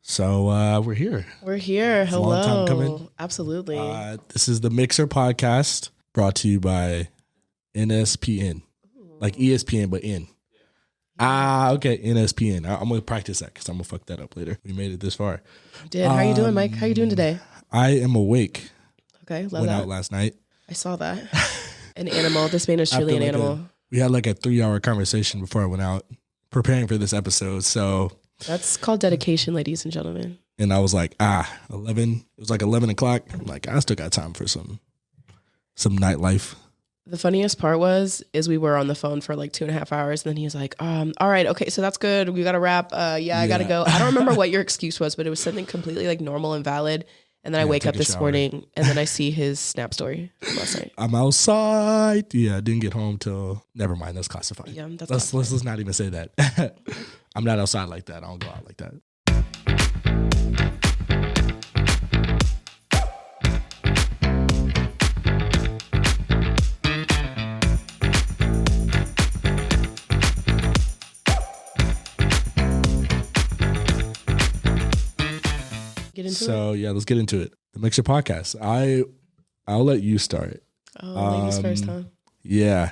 So we're here. We're here. It's Hello. a long time coming. Absolutely. This is the Mixer podcast brought to you by NSPN. Like ESPN, but N. Okay, NSPN. I'm going to practice that because I'm going to fuck that up later. We made it this far. Did. How you doing, Mike? How you doing today? I am awake. Okay, love Went that. out last night. I saw that. An animal. This man is truly an animal. We had like a 3-hour conversation before I went out preparing for this episode. So that's called dedication, ladies and gentlemen. And I was like, 11. It was like 11 o'clock. I'm like, I still got time for some nightlife. The funniest part is we were on the phone for like 2.5 hours, and then he was like, all right, okay, so that's good. We got to wrap. I got to go. I don't remember what your excuse was, but it was something completely like normal and valid. And then I wake up this morning, and then I see his Snap story from last night. I'm outside. Yeah, I didn't get home till. Never mind, that's classified. Yeah, that's classified. Let's not even say that. I'm not outside like that. I don't go out like that. Let's get into it. The Mixer podcast. I'll let you start. Oh, ladies first, huh? Yeah.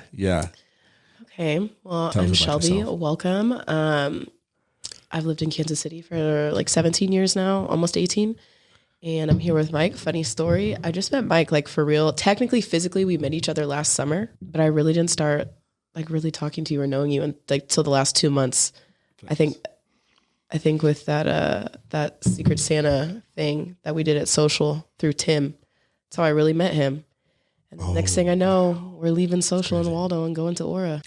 Okay. Well, I'm Shelby. Yourself. Welcome. I've lived in Kansas City for like 17 years now, almost 18. And I'm here with Mike. Funny story. I just met Mike, like for real. Technically, physically, we met each other last summer, but I really didn't start like really talking to you or knowing you and like till the last 2 months. Thanks. I think with that Secret Santa thing that we did at Social through Tim, that's how I really met him. And the next thing I know, we're leaving Social in Waldo and going to Aura.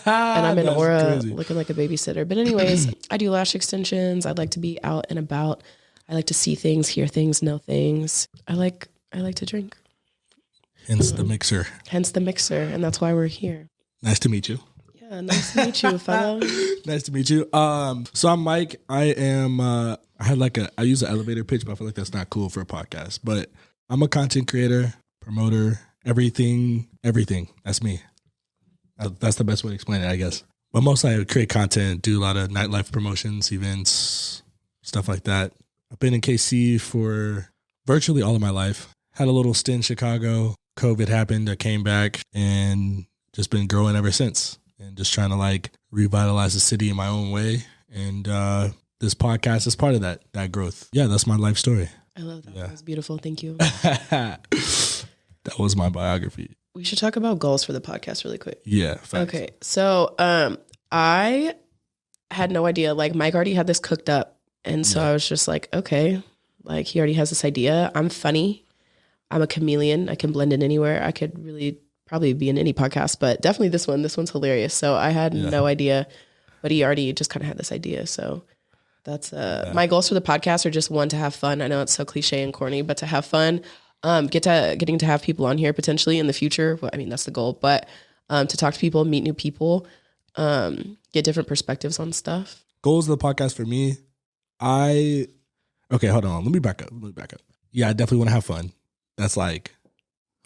And I'm in Aura looking like a babysitter. But anyways, I do lash extensions. I like to be out and about. I like to see things, hear things, know things. I like to drink. Hence the Mixer. And that's why we're here. Nice to meet you. Yeah, nice to meet you, fellow. Nice to meet you. So I'm Mike. I use an elevator pitch, but I feel like that's not cool for a podcast. But I'm a content creator, promoter, everything. That's me. That's the best way to explain it, I guess. But mostly I create content, do a lot of nightlife promotions, events, stuff like that. I've been in KC for virtually all of my life. Had a little stint in Chicago. COVID happened. I came back and just been growing ever since. And just trying to like revitalize the city in my own way. And this podcast is part of that growth. Yeah, that's my life story. I love that. Yeah. That was beautiful. Thank you. That was my biography. We should talk about goals for the podcast really quick. Yeah. Facts. Okay. So I had no idea. Like Mike already had this cooked up. And so I was just like, okay, like he already has this idea. I'm funny. I'm a chameleon. I can blend in anywhere. I could really probably be in any podcast, but definitely this one's hilarious. So I had no idea, but he already just kind of had this idea. So that's my goals for the podcast are just one, to have fun. I know it's so cliche and corny, but to have fun, getting to have people on here potentially in the future. Well, I mean, that's the goal, but to talk to people, meet new people, get different perspectives on stuff. Goals of the podcast for me. Okay, hold on. Let me back up. Yeah, I definitely want to have fun. That's like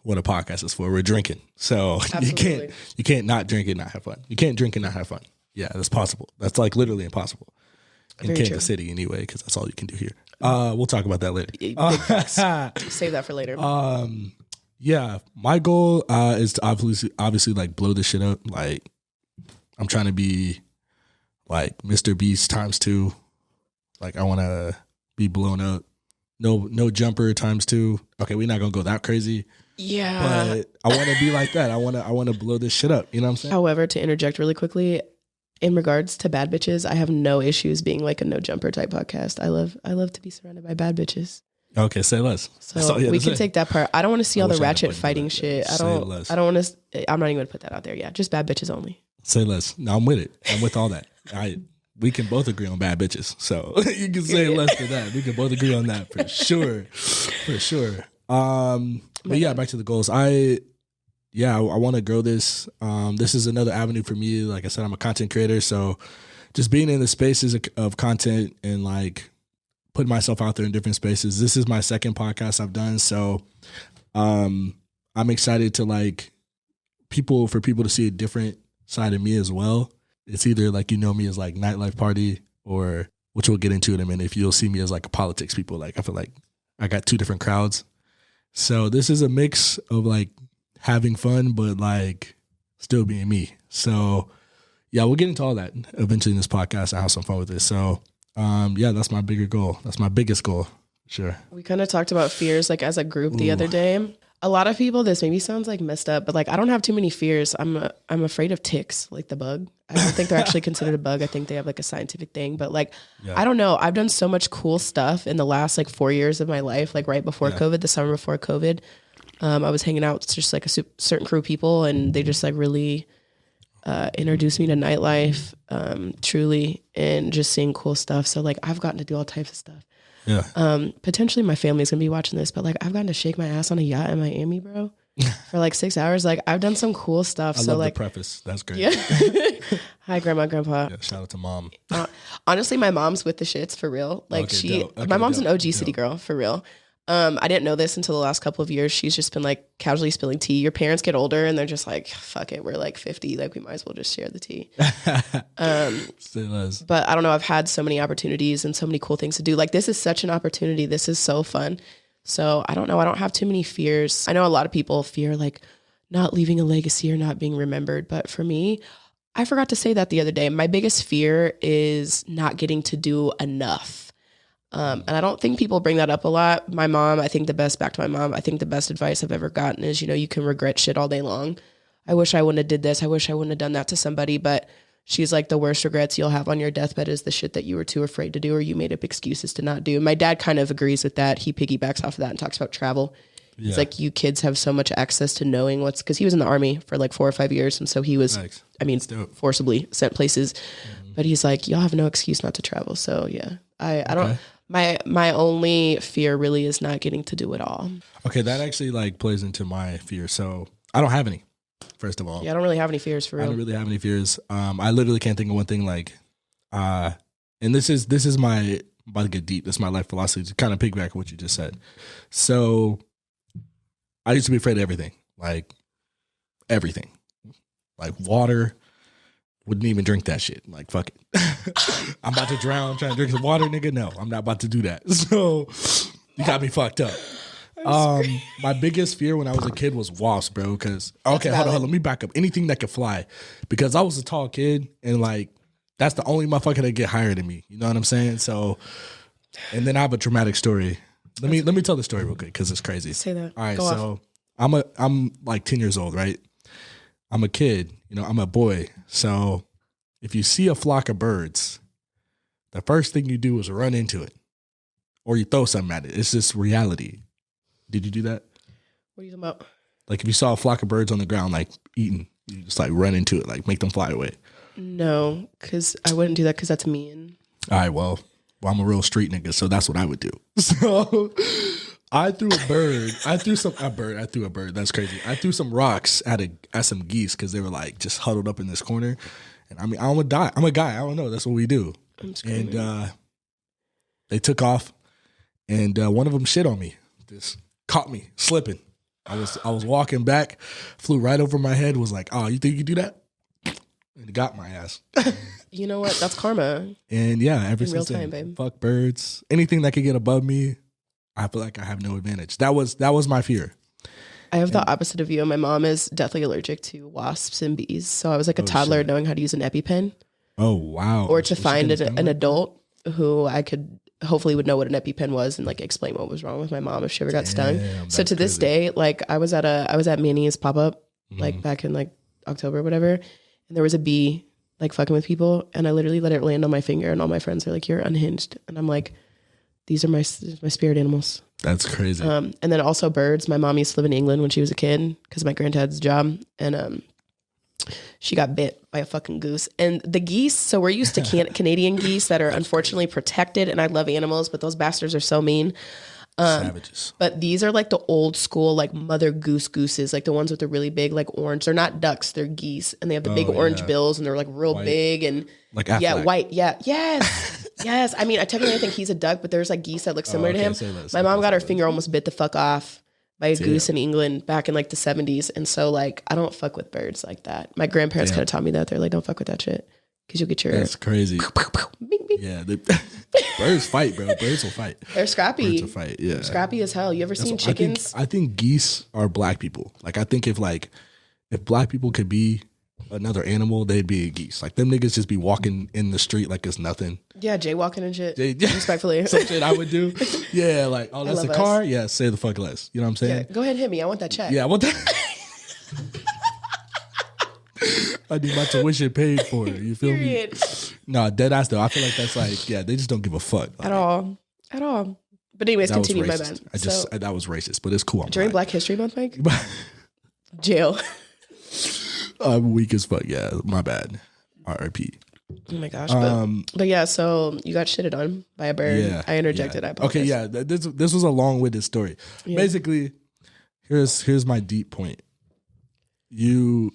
what a podcast is for. We're drinking. So Absolutely. you can't not drink and not have fun. You can't drink and not have fun. Yeah, that's possible. That's like literally impossible. In Very Kansas true. City anyway, because that's all you can do here. We'll talk about that later. Big facts. Save that for later. Yeah, my goal is to obviously like blow this shit up. Like I'm trying to be like Mr. Beast ×2. Like I want to be blown up. No jumper ×2. Okay, we're not gonna go that crazy. Yeah. But I want to be like that. I want to blow this shit up. You know what I'm saying? However, to interject really quickly, in regards to bad bitches, I have no issues being like a no jumper type podcast. I love to be surrounded by bad bitches. Okay, say less. So we can take that part. I don't want to see all the ratchet fighting shit. I don't want to. I'm not even going to put that out there. Yeah, just bad bitches only. Say less. No, I'm with it. I'm with all that. We can both agree on bad bitches. So you can say less than that. We can both agree on that for sure. For sure. But yeah, back to the goals. I want to grow this. This is another avenue for me. Like I said, I'm a content creator. So just being in the spaces of content and like putting myself out there in different spaces. This is my second podcast I've done. So I'm excited to like for people to see a different side of me as well. It's either like, me as like nightlife party or which we'll get into in a minute. If you'll see me as like a politics people, like I feel like I got two different crowds. So this is a mix of like having fun, but like still being me. So yeah, we'll get into all that eventually in this podcast. I have some fun with this. So yeah, that's my bigger goal. That's my biggest goal. Sure. We kind of talked about fears like as a group the other day. A lot of people, this maybe sounds like messed up, but like I don't have too many fears. I'm afraid of ticks, like the bug. I don't think they're actually considered a bug. I think they have like a scientific thing, but like, I don't know. I've done so much cool stuff in the last like 4 years of my life, like right before COVID, the summer before COVID. I was hanging out with just like a certain crew of people, and they just like really introduced me to nightlife, truly, and just seeing cool stuff. So like I've gotten to do all types of stuff. Yeah. Potentially my family's gonna be watching this, but like I've gotten to shake my ass on a yacht in Miami, bro, for like 6 hours. Like I've done some cool stuff. I so love like the preface. That's great. Yeah. Hi, grandma, grandpa. Yeah, shout out to mom. Honestly, my mom's with the shits for real. Like my mom's an OG city girl for real. I didn't know this until the last couple of years. She's just been like casually spilling tea. Your parents get older and they're just like, fuck it, we're like 50. Like we might as well just share the tea. But I don't know. I've had so many opportunities and so many cool things to do. Like this is such an opportunity. This is so fun. So I don't know. I don't have too many fears. I know a lot of people fear like not leaving a legacy or not being remembered. But for me, I forgot to say that the other day. My biggest fear is not getting to do enough. And I don't think people bring that up a lot. My mom, I think the best advice I've ever gotten is, you know, you can regret shit all day long. I wish I wouldn't have did this. I wish I wouldn't have done that to somebody. But she's like, the worst regrets you'll have on your deathbed is the shit that you were too afraid to do or you made up excuses to not do. And my dad kind of agrees with that. He piggybacks off of that and talks about travel. Yeah. It's like you kids have so much access to knowing because he was in the army for like 4 or 5 years. And so he was, forcibly sent places. Mm-hmm. But he's like, y'all have no excuse not to travel. So yeah, I don't... My only fear really is not getting to do it all. Okay, that actually like plays into my fear. So I don't have any, first of all. Yeah, I don't really have any fears for real. I don't really have any fears. I literally can't think of one thing like, and this is my, I'm about to get deep. This is my life philosophy to kind of piggyback on what you just said. So I used to be afraid of everything, like water. Wouldn't even drink that shit. Like, fuck it. I'm about to drown trying to drink some water, nigga. No, I'm not about to do that. So you got me fucked up. My biggest fear when I was a kid was wasps, bro. Because, okay, hold on. Let me back up. Anything that could fly. Because I was a tall kid and like, that's the only motherfucker that get higher than me. You know what I'm saying? So, and then I have a traumatic story. Let me tell the story real quick because it's crazy. Say that. All right. So I'm like 10 years old, right? I'm a kid, you know, I'm a boy. So if you see a flock of birds, the first thing you do is run into it or you throw something at it. It's just reality. Did you do that? What are you talking about? Like if you saw a flock of birds on the ground, like eating, you just like run into it, like make them fly away. No, because I wouldn't do that because that's mean. All right, well, I'm a real street nigga, so that's what I would do. So I threw a bird. I threw a bird. That's crazy. I threw some rocks at some geese because they were like just huddled up in this corner. And I mean, I'm gonna die. I'm a guy. I don't know. That's what we do. And they took off, and one of them shit on me. Just caught me slipping. I was walking back, flew right over my head. Was like, oh, you think you do that? And it got my ass. You know what? That's karma. And yeah, ever in since real time, then, babe. Fuck birds. Anything that could get above me. I feel like I have no advantage. That was my fear. I have the opposite of you. My mom is deathly allergic to wasps and bees. So I was like a toddler knowing how to use an EpiPen. Oh, wow. Or to find an adult who I could hopefully would know what an EpiPen was and like explain what was wrong with my mom if she ever got stung. So to this day, like I was at Manny's pop-up like back in like October or whatever. And there was a bee like fucking with people. And I literally let it land on my finger. And all my friends are like, you're unhinged. And I'm like, these are my spirit animals. That's crazy. And then also birds. My mom used to live in England when she was a kid because of my granddad's job. And she got bit by a fucking goose. And the geese, so we're used to Canadian geese that are unfortunately protected. And I love animals, but those bastards are so mean. Savages. But these are like the old school, like mother gooses, like the ones with the really big, like orange. They're not ducks, they're geese. And they have the big orange bills and they're like real big and like Affleck. Yeah, white. Yeah. Yes. Yes. I mean, I technically think he's a duck, but there's like geese that look similar to him. My mom got her finger almost bit the fuck off by a goose in England back in like the 70s. And so like, I don't fuck with birds like that. My grandparents kind of taught me that. They're like, don't fuck with that shit because you'll get your... That's crazy. Bing, bing. Yeah, birds fight, bro. Birds will fight. They're scrappy. Birds will fight. Yeah, scrappy as hell. You ever seen chickens? I think geese are black people. Like I think if black people could be another animal, they'd be a geese. Like them niggas just be walking in the street like it's nothing. Yeah, jaywalking and shit. Respectfully. Some shit I would do. Yeah, like, oh, that's a car? Yeah, say the fuck less. You know what I'm saying? Yeah, go ahead and hit me. I want that check. Yeah, I want that. I need my tuition paid for. You feel me? No, dead ass though. I feel like that's like, yeah, they just don't give a fuck. Like, at all. But anyways, continue, my bad. That was racist, but it's cool. During Black History Month, Mike? Jail. I'm weak as fuck. Yeah, my bad. R.I.P. Oh my gosh. But yeah, so you got shitted on by a bird. Yeah, I interjected. Yeah. I apologize. Okay, yeah. This was a long-winded story. Yeah. Basically, here's my deep point. The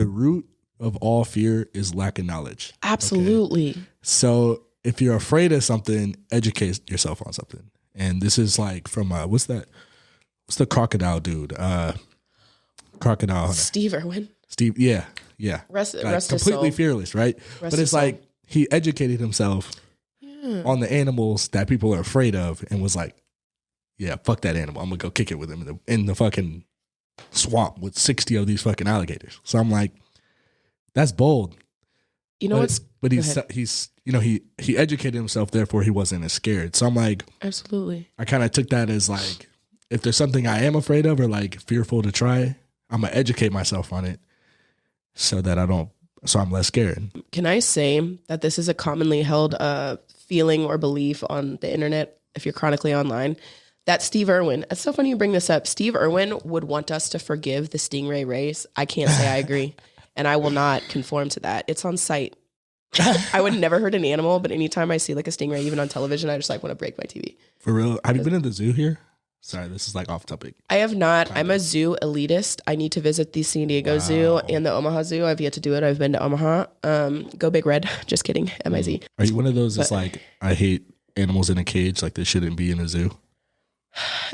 root of all fear is lack of knowledge. Absolutely. Okay? So if you're afraid of something, educate yourself on something. And this is like from what's the crocodile dude? Crocodile hunter. Steve Irwin. Steve, yeah. Rest completely fearless, right? But it's like he educated himself on the animals that people are afraid of, and was like, "Yeah, fuck that animal. I'm gonna go kick it with him in the fucking swamp with 60 of these fucking alligators." So I'm like, that's bold. You know what's? But he's he educated himself, therefore he wasn't as scared. So I'm like, absolutely. I kind of took that as like, if there's something I am afraid of or like fearful to try, I'm gonna educate myself on it. So that I'm less scared. Can I say that this is a commonly held feeling or belief on the internet, if you're chronically online, that Steve Irwin, it's so funny you bring this up, Steve Irwin would want us to forgive the stingray race. I can't say I agree, and I will not conform to that. It's on site. I would never hurt an animal, but anytime I see like a stingray, even on television, I just like want to break my TV. For real? Have you been in the zoo here? Sorry, this is like off topic. I have not. I'm a zoo elitist. I need to visit the San Diego Zoo and the Omaha Zoo. I've yet to do it. I've been to Omaha. Go Big Red. Just kidding. MIZ. Are you one of those that's like, I hate animals in a cage, like they shouldn't be in a zoo?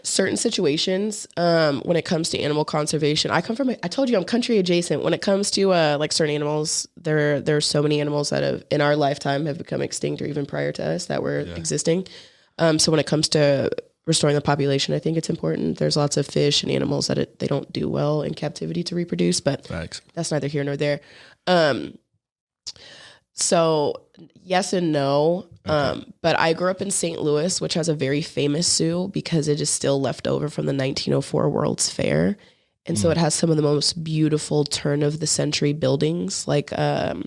Certain situations, when it comes to animal conservation, I told you I'm country adjacent. When it comes to like certain animals, there are so many animals that have in our lifetime have become extinct or even prior to us that were existing. So when it comes to restoring the population, I think it's important. There's lots of fish and animals that they don't do well in captivity to reproduce, but that's neither here nor there. So yes and no. But I grew up in St. Louis, which has a very famous zoo because it is still left over from the 1904 World's Fair. And so it has some of the most beautiful turn of the century buildings, like the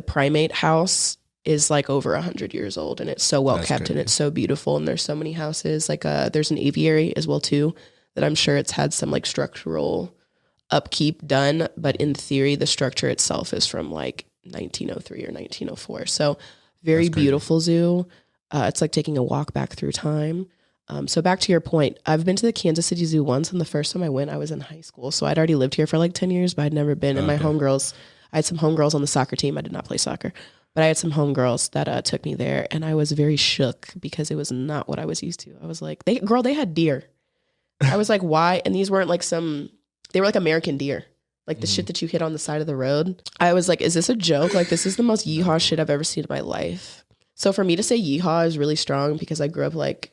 primate house is like over 100 years old, and it's so well kept and it's so beautiful. And there's so many houses, like there's an aviary as well too, that I'm sure it's had some like structural upkeep done. But in theory, the structure itself is from like 1903 or 1904. So very beautiful zoo. It's like taking a walk back through time. So back to your point, I've been to the Kansas City Zoo once, and the first time I went, I was in high school. So I'd already lived here for like 10 years, but I'd never been. And my homegirls, I had some homegirls on the soccer team. I did not play soccer. But I had some homegirls that took me there, and I was very shook because it was not what I was used to. I was like, they had deer. I was like, why? And these weren't like they were like American deer, like the shit that you hit on the side of the road. I was like, is this a joke? Like, this is the most yeehaw shit I've ever seen in my life. So for me to say yeehaw is really strong because I grew up like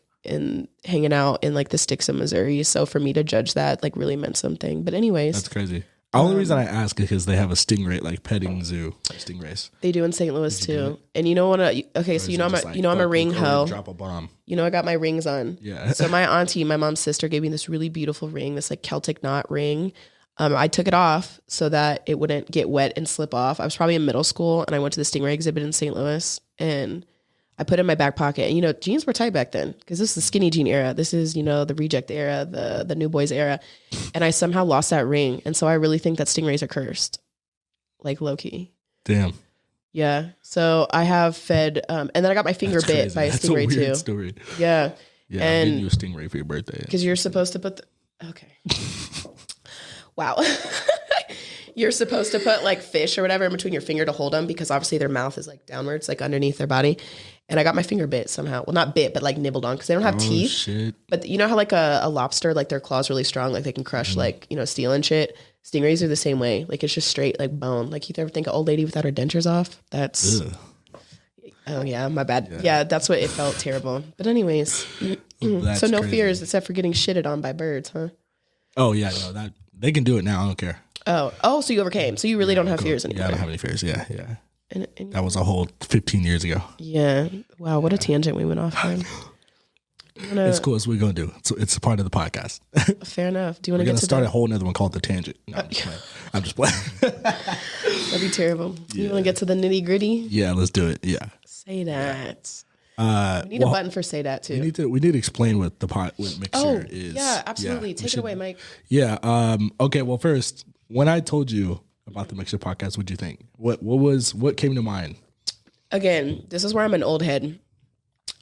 hanging out in like the sticks of Missouri. So for me to judge that like really meant something. But anyways. That's crazy. The only reason I ask is because they have a stingray, like petting zoo, stingrays. They do in St. Louis too. And you know what? So you know I'm a ring hoe. Drop a bomb. You know I got my rings on. Yeah. So my auntie, my mom's sister, gave me this really beautiful ring, this like Celtic knot ring. I took it off so that it wouldn't get wet and slip off. I was probably in middle school, and I went to the stingray exhibit in St. Louis, and I put it in my back pocket. And jeans were tight back then because this is the skinny jean era. This is the reject era, the new boys era. And I somehow lost that ring. And so I really think that stingrays are cursed, like low key. Damn. Yeah. So I have fed, and then I got my finger bit by a stingray too. That's a weird story. Yeah. Yeah. And I made you a stingray for your birthday. Because you're supposed to put okay. Wow. You're supposed to put like fish or whatever in between your finger to hold them because obviously their mouth is like downwards, like underneath their body. And I got my finger bit somehow. Well, not bit, but like nibbled on because they don't have teeth. Shit. But you know how like a lobster, like their claws really strong, like they can crush like, steel and shit. Stingrays are the same way. Like it's just straight like bone. Like you ever think an old lady without her dentures off? That's Oh yeah, my bad. Yeah, that's what it felt terrible. But anyways, so no fears except for getting shitted on by birds, huh? Oh yeah, no, that they can do it now. I don't care. Oh, so you overcame. So you really don't have fears anymore. Yeah, I don't have any fears. Yeah. And that was a whole 15 years ago. Yeah. Wow, what a tangent we went off on. It's cool. It's what we're gonna do. It's a part of the podcast. Fair enough. Do you want to start a whole nother one called The Tangent? No, I'm just playing. That'd be terrible. You want to get to the nitty gritty? Yeah, let's do it. Yeah. Say that. We need a button for say that too. We need to explain what Mixer is. Yeah, absolutely. Yeah, Take it away, Mike. Yeah. Okay. Well, first, when I told you about the Mixer podcast, what'd you think? What came to mind? Again, this is where I'm an old head.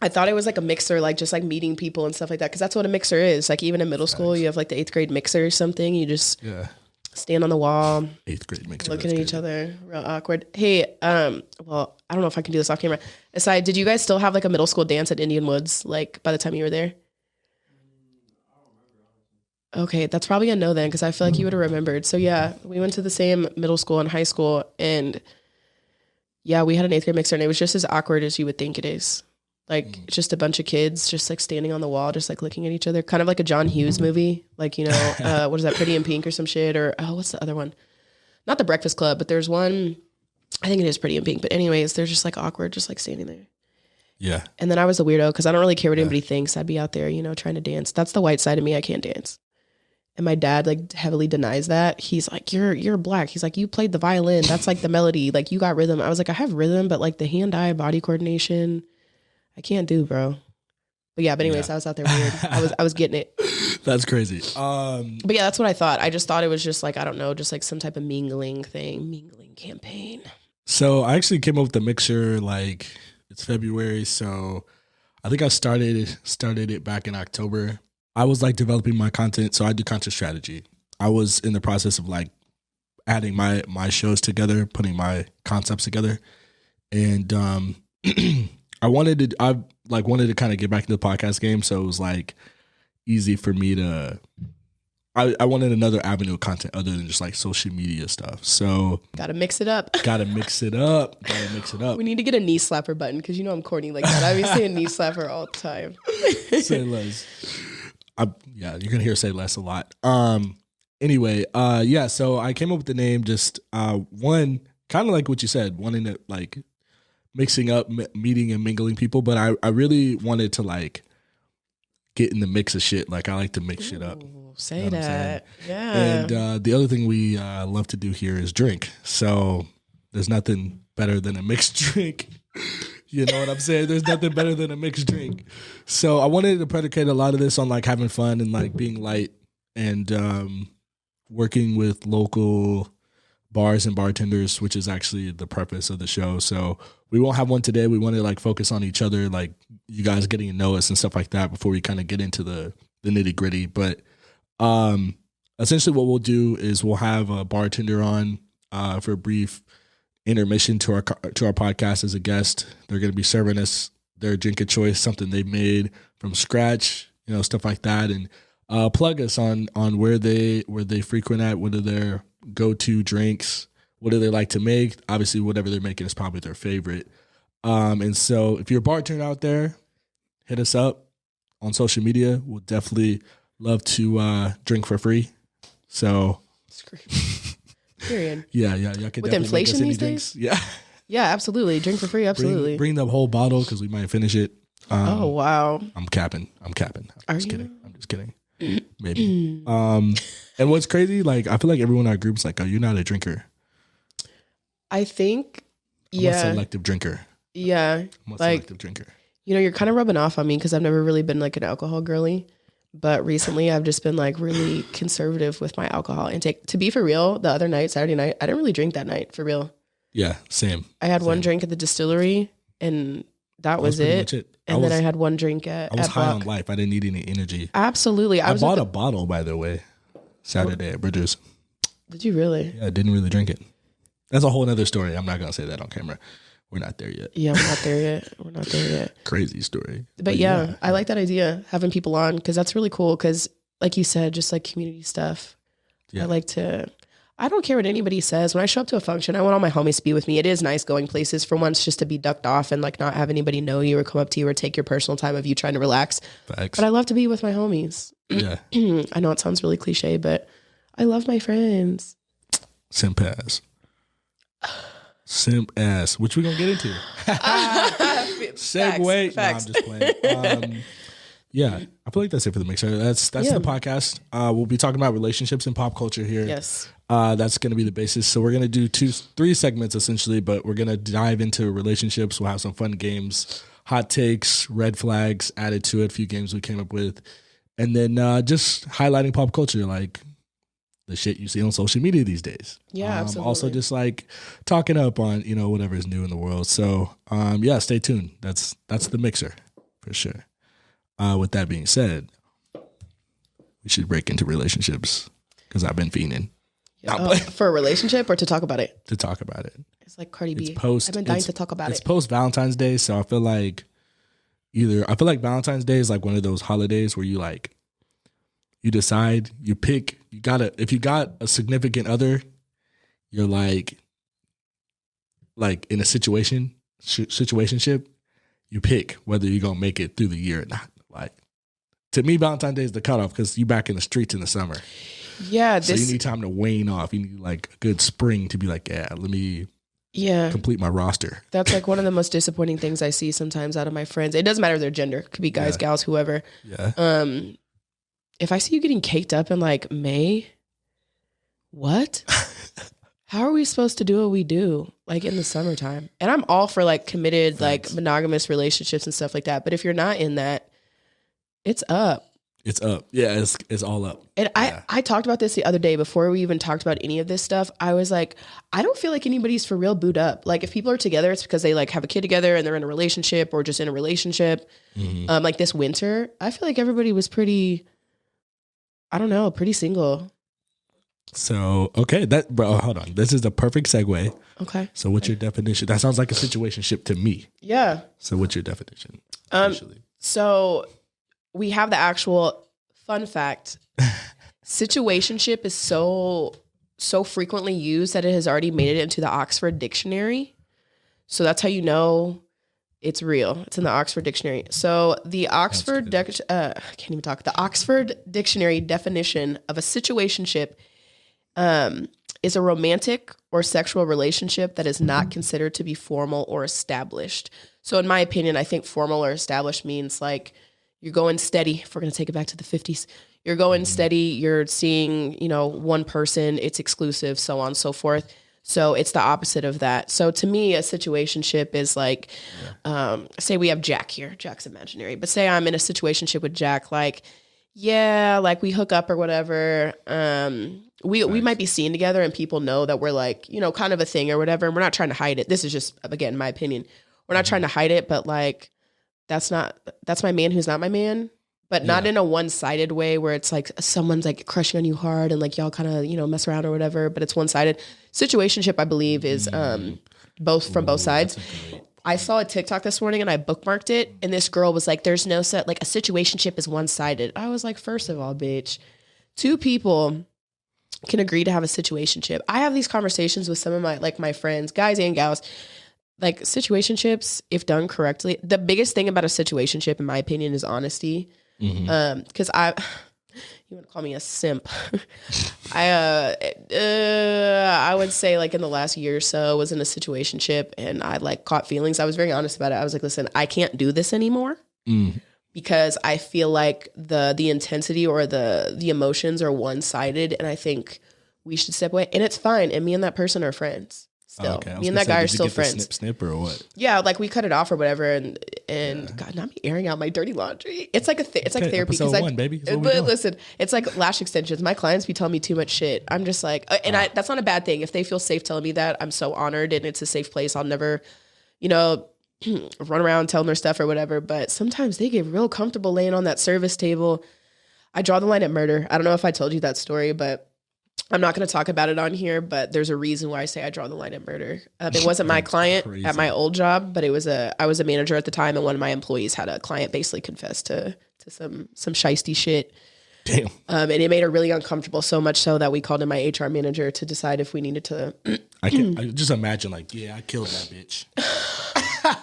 I thought it was like a mixer, like just like meeting people and stuff like that. Because that's what a mixer is. Like even in middle school, you have like the 8th grade mixer or something. You just stand on the wall. 8th grade mixer. Looking at each other. Real awkward. Hey, well, I don't know if I can do this off camera. Aside, did you guys still have like a middle school dance at Indian Woods? Like by the time you were there? Okay, that's probably a no then. Because I feel like you would have remembered. So yeah, we went to the same middle school and high school. And yeah, we had an 8th grade mixer. And it was just as awkward as you would think it is. Like it's just a bunch of kids just like standing on the wall, just like looking at each other, kind of like a John Hughes movie. Like, you know, what is that? Pretty in Pink or some shit, or what's the other one? Not The Breakfast Club, but there's one, I think it is Pretty in Pink. But anyways, they're just like awkward, just like standing there. Yeah. And then I was a weirdo because I don't really care what anybody thinks. I'd be out there, you know, trying to dance. That's the white side of me. I can't dance. And my dad like heavily denies that. He's like, you're black. He's like, you played the violin. That's like the melody. Like you got rhythm. I was like, I have rhythm, but like the hand-eye body coordination, I can't do, bro. But yeah, but anyways, I was out there weird. I was getting it. That's crazy. But yeah, that's what I thought. I just thought it was just like, I don't know, just like some type of mingling campaign. So I actually came up with the Mixer, like it's February. So I think I started it back in October. I was like developing my content. So I do content strategy. I was in the process of like adding my shows together, putting my concepts together. And, I wanted to kind of get back into the podcast game, so it was like easy for me to. I wanted another avenue of content other than just like social media stuff. So gotta mix it up. Gotta mix it up. We need to get a knee slapper button because you know I'm corny like that. I be saying knee slapper all the time. Say less. You're gonna hear say less a lot. Anyway, So I came up with the name. Just one, kind of like what you said, wanting to like. Mixing up, meeting and mingling people, but I really wanted to like get in the mix of shit. Like I like to mix shit up. Say that. Yeah. And the other thing we love to do here is drink. So there's nothing better than a mixed drink. You know what I'm saying? There's nothing better than a mixed drink. So I wanted to predicate a lot of this on like having fun and like being light and working with local bars and bartenders, which is actually the purpose of the show. So we won't have one today. We want to like focus on each other, like you guys getting to know us and stuff like that before we kind of get into the nitty gritty. But essentially what we'll do is we'll have a bartender on for a brief intermission to our podcast as a guest. They're going to be serving us their drink of choice, something they made from scratch, you know, stuff like that. And plug us on where they frequent at, what are their go-to drinks, what do they like to make. Obviously whatever they're making is probably their favorite. And so if you're a bartender out there, hit us up on social media. We'll definitely love to drink for free. So period. Yeah. Y'all can with inflation these days? Yeah. Yeah, absolutely. Drink for free, absolutely. Bring the whole bottle because we might finish it. Oh wow. I'm capping. I'm just kidding. Maybe. And what's crazy, like I feel like everyone in our group's like, oh, you're not a drinker. I think I'm a selective drinker. Yeah. I'm a selective drinker. You know, you're kind of rubbing off on me because I've never really been like an alcohol girly. But recently I've just been like really conservative with my alcohol intake. To be for real, the other night, Saturday night, I didn't really drink that night for real. Yeah, same. I had one drink at the distillery and that was it. And then I had one drink at I was high on life. I didn't need any energy. Absolutely. I bought a bottle, by the way, Saturday at Bridges. Did you really? Yeah, I didn't really drink it. That's a whole other story. I'm not going to say that on camera. We're not there yet. Yeah, we're not there yet. Crazy story. But yeah, I like that idea, having people on, because that's really cool. Because like you said, just like community stuff. Yeah. I don't care what anybody says. When I show up to a function, I want all my homies to be with me. It is nice going places for once just to be ducked off and like not have anybody know you or come up to you or take your personal time of you trying to relax. Facts. But I love to be with my homies. Yeah. I know it sounds really cliche, but I love my friends. Simp ass. Simp ass, which we're going to get into. Segue. Facts. No, I'm just playing. Yeah, I feel like that's it for the mixer. That's the podcast. We'll be talking about relationships and pop culture here. Yes. That's going to be the basis. So we're going to do 3 segments essentially, but we're going to dive into relationships. We'll have some fun games, hot takes, red flags added to it, a few games we came up with. And then just highlighting pop culture, like the shit you see on social media these days. Yeah, absolutely. Also just like talking up on, whatever is new in the world. So stay tuned. That's the mixer for sure. With that being said, we should break into relationships because I've been fiending. For a relationship or to talk about it? To talk about it. It's like Cardi B. I've been dying to talk about it. It's post Valentine's Day, so I feel like Valentine's Day is like one of those holidays where you decide, you pick, if you got a significant other, you're like in a situationship, you pick whether you're gonna make it through the year or not. Like, to me, Valentine's Day is the cutoff because you back in the streets in the summer. Yeah. So you need time to wane off. You need like a good spring to be like, let me complete my roster. That's like one of the most disappointing things I see sometimes out of my friends. It doesn't matter their gender. It could be guys, gals, whoever. Yeah. If I see you getting caked up in like May, what? How are we supposed to do what we do like in the summertime? And I'm all for like committed, like monogamous relationships and stuff like that. But if you're not in that, it's up. It's up. Yeah, it's all up. And I talked about this the other day before we even talked about any of this stuff. I was like, I don't feel like anybody's for real booed up. Like if people are together, it's because they like have a kid together and they're in a relationship or just in a relationship. Mm-hmm. Like this winter, I feel like everybody was pretty single. So, okay, hold on. This is the perfect segue. Okay. So what's your definition? That sounds like a situationship to me. Yeah. So what's your definition? So we have the actual fun fact. Situationship is so frequently used that it has already made it into the Oxford Dictionary. So that's how you know it's real. It's in the Oxford Dictionary. So the Oxford The Oxford Dictionary definition of a situationship is a romantic or sexual relationship that is not considered to be formal or established. So in my opinion, I think formal or established means like you're going steady. If we're going to take it back to the 50s, you're going steady. You're seeing, one person, it's exclusive, so on and so forth. So it's the opposite of that. So to me, a situationship is like, say we have Jack here. Jack's imaginary. But say I'm in a situationship with Jack, like, like we hook up or whatever. We might be seen together and people know that we're like, kind of a thing or whatever. And we're not trying to hide it. This is just, again, my opinion. We're not trying to hide it, but like, that's my man who's not my man. But not in a one-sided way where it's like someone's like crushing on you hard and like y'all kind of, mess around or whatever, but it's one-sided. Situationship, I believe, is both sides. I saw a TikTok this morning and I bookmarked it and this girl was like, there's no set, like a situationship is one-sided. I was like, first of all, bitch, 2 people can agree to have a situationship. I have these conversations with some of my friends, guys and gals. Like situationships, if done correctly, the biggest thing about a situationship, in my opinion, is honesty. Because you want to call me a simp. I would say like in the last year or so, I was in a situationship and I like caught feelings. I was very honest about it. I was like, listen, I can't do this anymore because I feel like the intensity or the emotions are one-sided and I think we should step away. And it's fine. And me and that person are friends. Still, me and that guy are still friends. Snip or what? Yeah, like we cut it off or whatever, and God, not me airing out my dirty laundry. It's like it's like therapy because baby. But listen, it's like lash extensions. My clients be telling me too much shit. I'm just like, that's not a bad thing. If they feel safe telling me that, I'm so honored, and it's a safe place. I'll never, run around telling their stuff or whatever. But sometimes they get real comfortable laying on that service table. I draw the line at murder. I don't know if I told you that story, but I'm not going to talk about it on here, but there's a reason why I say I draw the line at murder. It wasn't my client at my old job, but I was a manager at the time, and one of my employees had a client basically confess to some shiesty shit. Damn. And it made her really uncomfortable, so much so that we called in my HR manager to decide if we needed to. I just imagine like, yeah, I killed that bitch.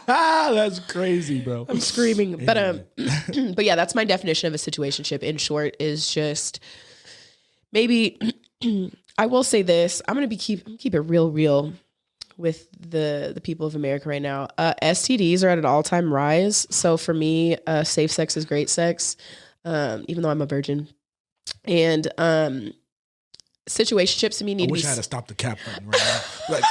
That's crazy, bro. I'm screaming. But but yeah, that's my definition of a situationship. In short, is just maybe I will say this. I'm gonna keep it real with the people of America right now. STDs are at an all-time rise. So for me, safe sex is great sex, even though I'm a virgin. And situationships to me need to be... I wish I had to stop the cap button right now. Like,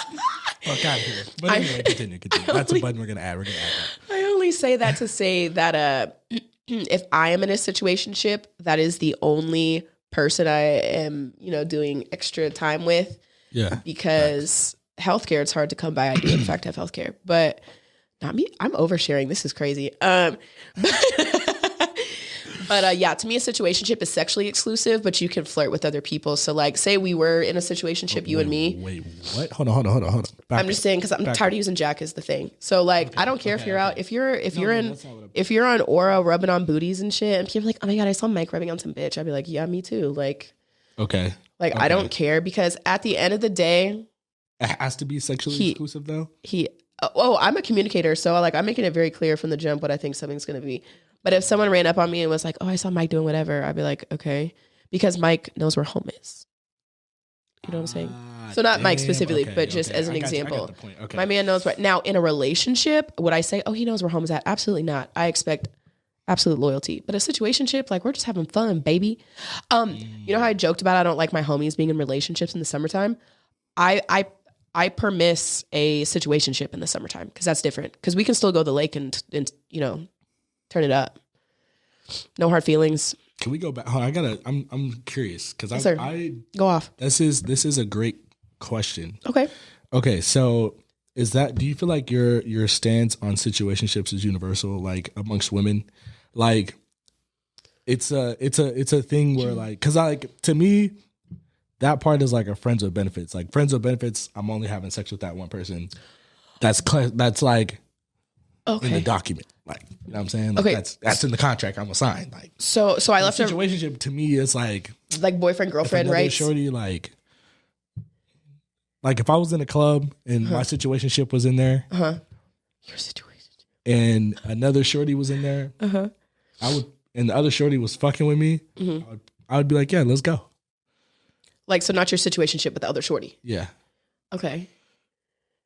fuck out of here. But anyway, continue. That's a button we're going to add. We're going to add that. I only say that to say that if I am in a situationship, that is the only person I am, doing extra time with. Yeah. Because... healthcare, it's hard to come by. I do in fact have healthcare, but not me. I'm oversharing. This is crazy. But yeah, to me, a situationship is sexually exclusive, but you can flirt with other people. So like, say we were in a situationship, you and me. Wait, what? Hold on. I'm just saying, because I'm tired of using Jack as the thing. So like, I don't care if you're out, if you're on Aura rubbing on booties and shit, and people are like, oh my God, I saw Mike rubbing on some bitch. I'd be like, yeah, me too. Like, okay. I don't care, because at the end of the day, it has to be sexually exclusive, though? I'm a communicator, so I'm making it very clear from the jump what I think something's going to be. But if someone ran up on me and was like, oh, I saw Mike doing whatever, I'd be like, okay. Because Mike knows where home is. You know what I'm saying? So not Mike specifically, but just as an example. Okay. My man knows where. Now, in a relationship, would I say, oh, he knows where home is at? Absolutely not. I expect absolute loyalty. But a situationship, we're just having fun, baby. You know how I joked about I don't like my homies being in relationships in the summertime? I permiss a situationship in the summertime, because that's different. Because we can still go to the lake and turn it up. No hard feelings. Can we go back? I'm curious, because I go off. This is a great question. Okay. So do you feel like your stance on situationships is universal, like amongst women? Like it's a thing where because to me, that part is like a friends with benefits. Like friends with benefits, I'm only having sex with that one person. That's like in the document. Like, you know what I'm saying? Like, okay. That's in the contract I'm gonna sign. Like, so I left a situationship to me is like boyfriend girlfriend, right? Shorty, like if I was in a club and my situationship was in there, your situation, and another shorty was in there, and the other shorty was fucking with me, I would be like, yeah, let's go. Like, so not your situationship, but the other shorty. Yeah. Okay.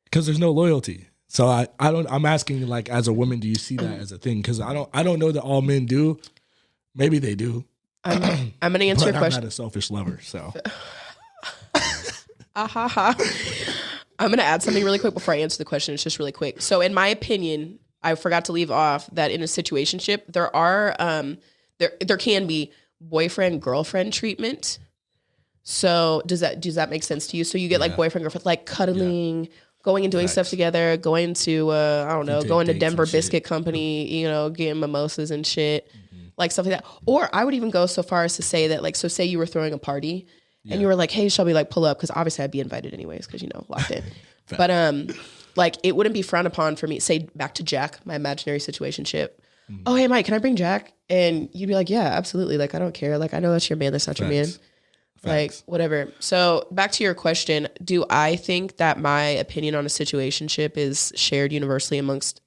Because there's no loyalty. So I'm asking, like, as a woman, do you see that as a thing? Because I don't know that all men do. Maybe they do. I'm going to answer your question. I'm not a selfish lover, so. I'm going to add something really quick before I answer the question. It's just really quick. So in my opinion, I forgot to leave off that in a situationship, there are, there can be boyfriend, girlfriend treatment. So does that make sense to you? So you get like boyfriend, girlfriend, like cuddling, going and doing stuff together, going to, going to Denver Biscuit Company, getting mimosas and shit, like stuff like that. Or I would even go so far as to say that, like, so say you were throwing a party and you were like, hey, Shelby, like pull up. Cause obviously I'd be invited anyways. Cause locked in. But, like it wouldn't be frowned upon for me, say back to Jack, my imaginary situationship. Oh, hey Mike, can I bring Jack? And you'd be like, yeah, absolutely. Like, I don't care. Like, I know that's your man. That's not your man. Like, whatever. So back to your question, do I think that my opinion on a situationship is shared universally amongst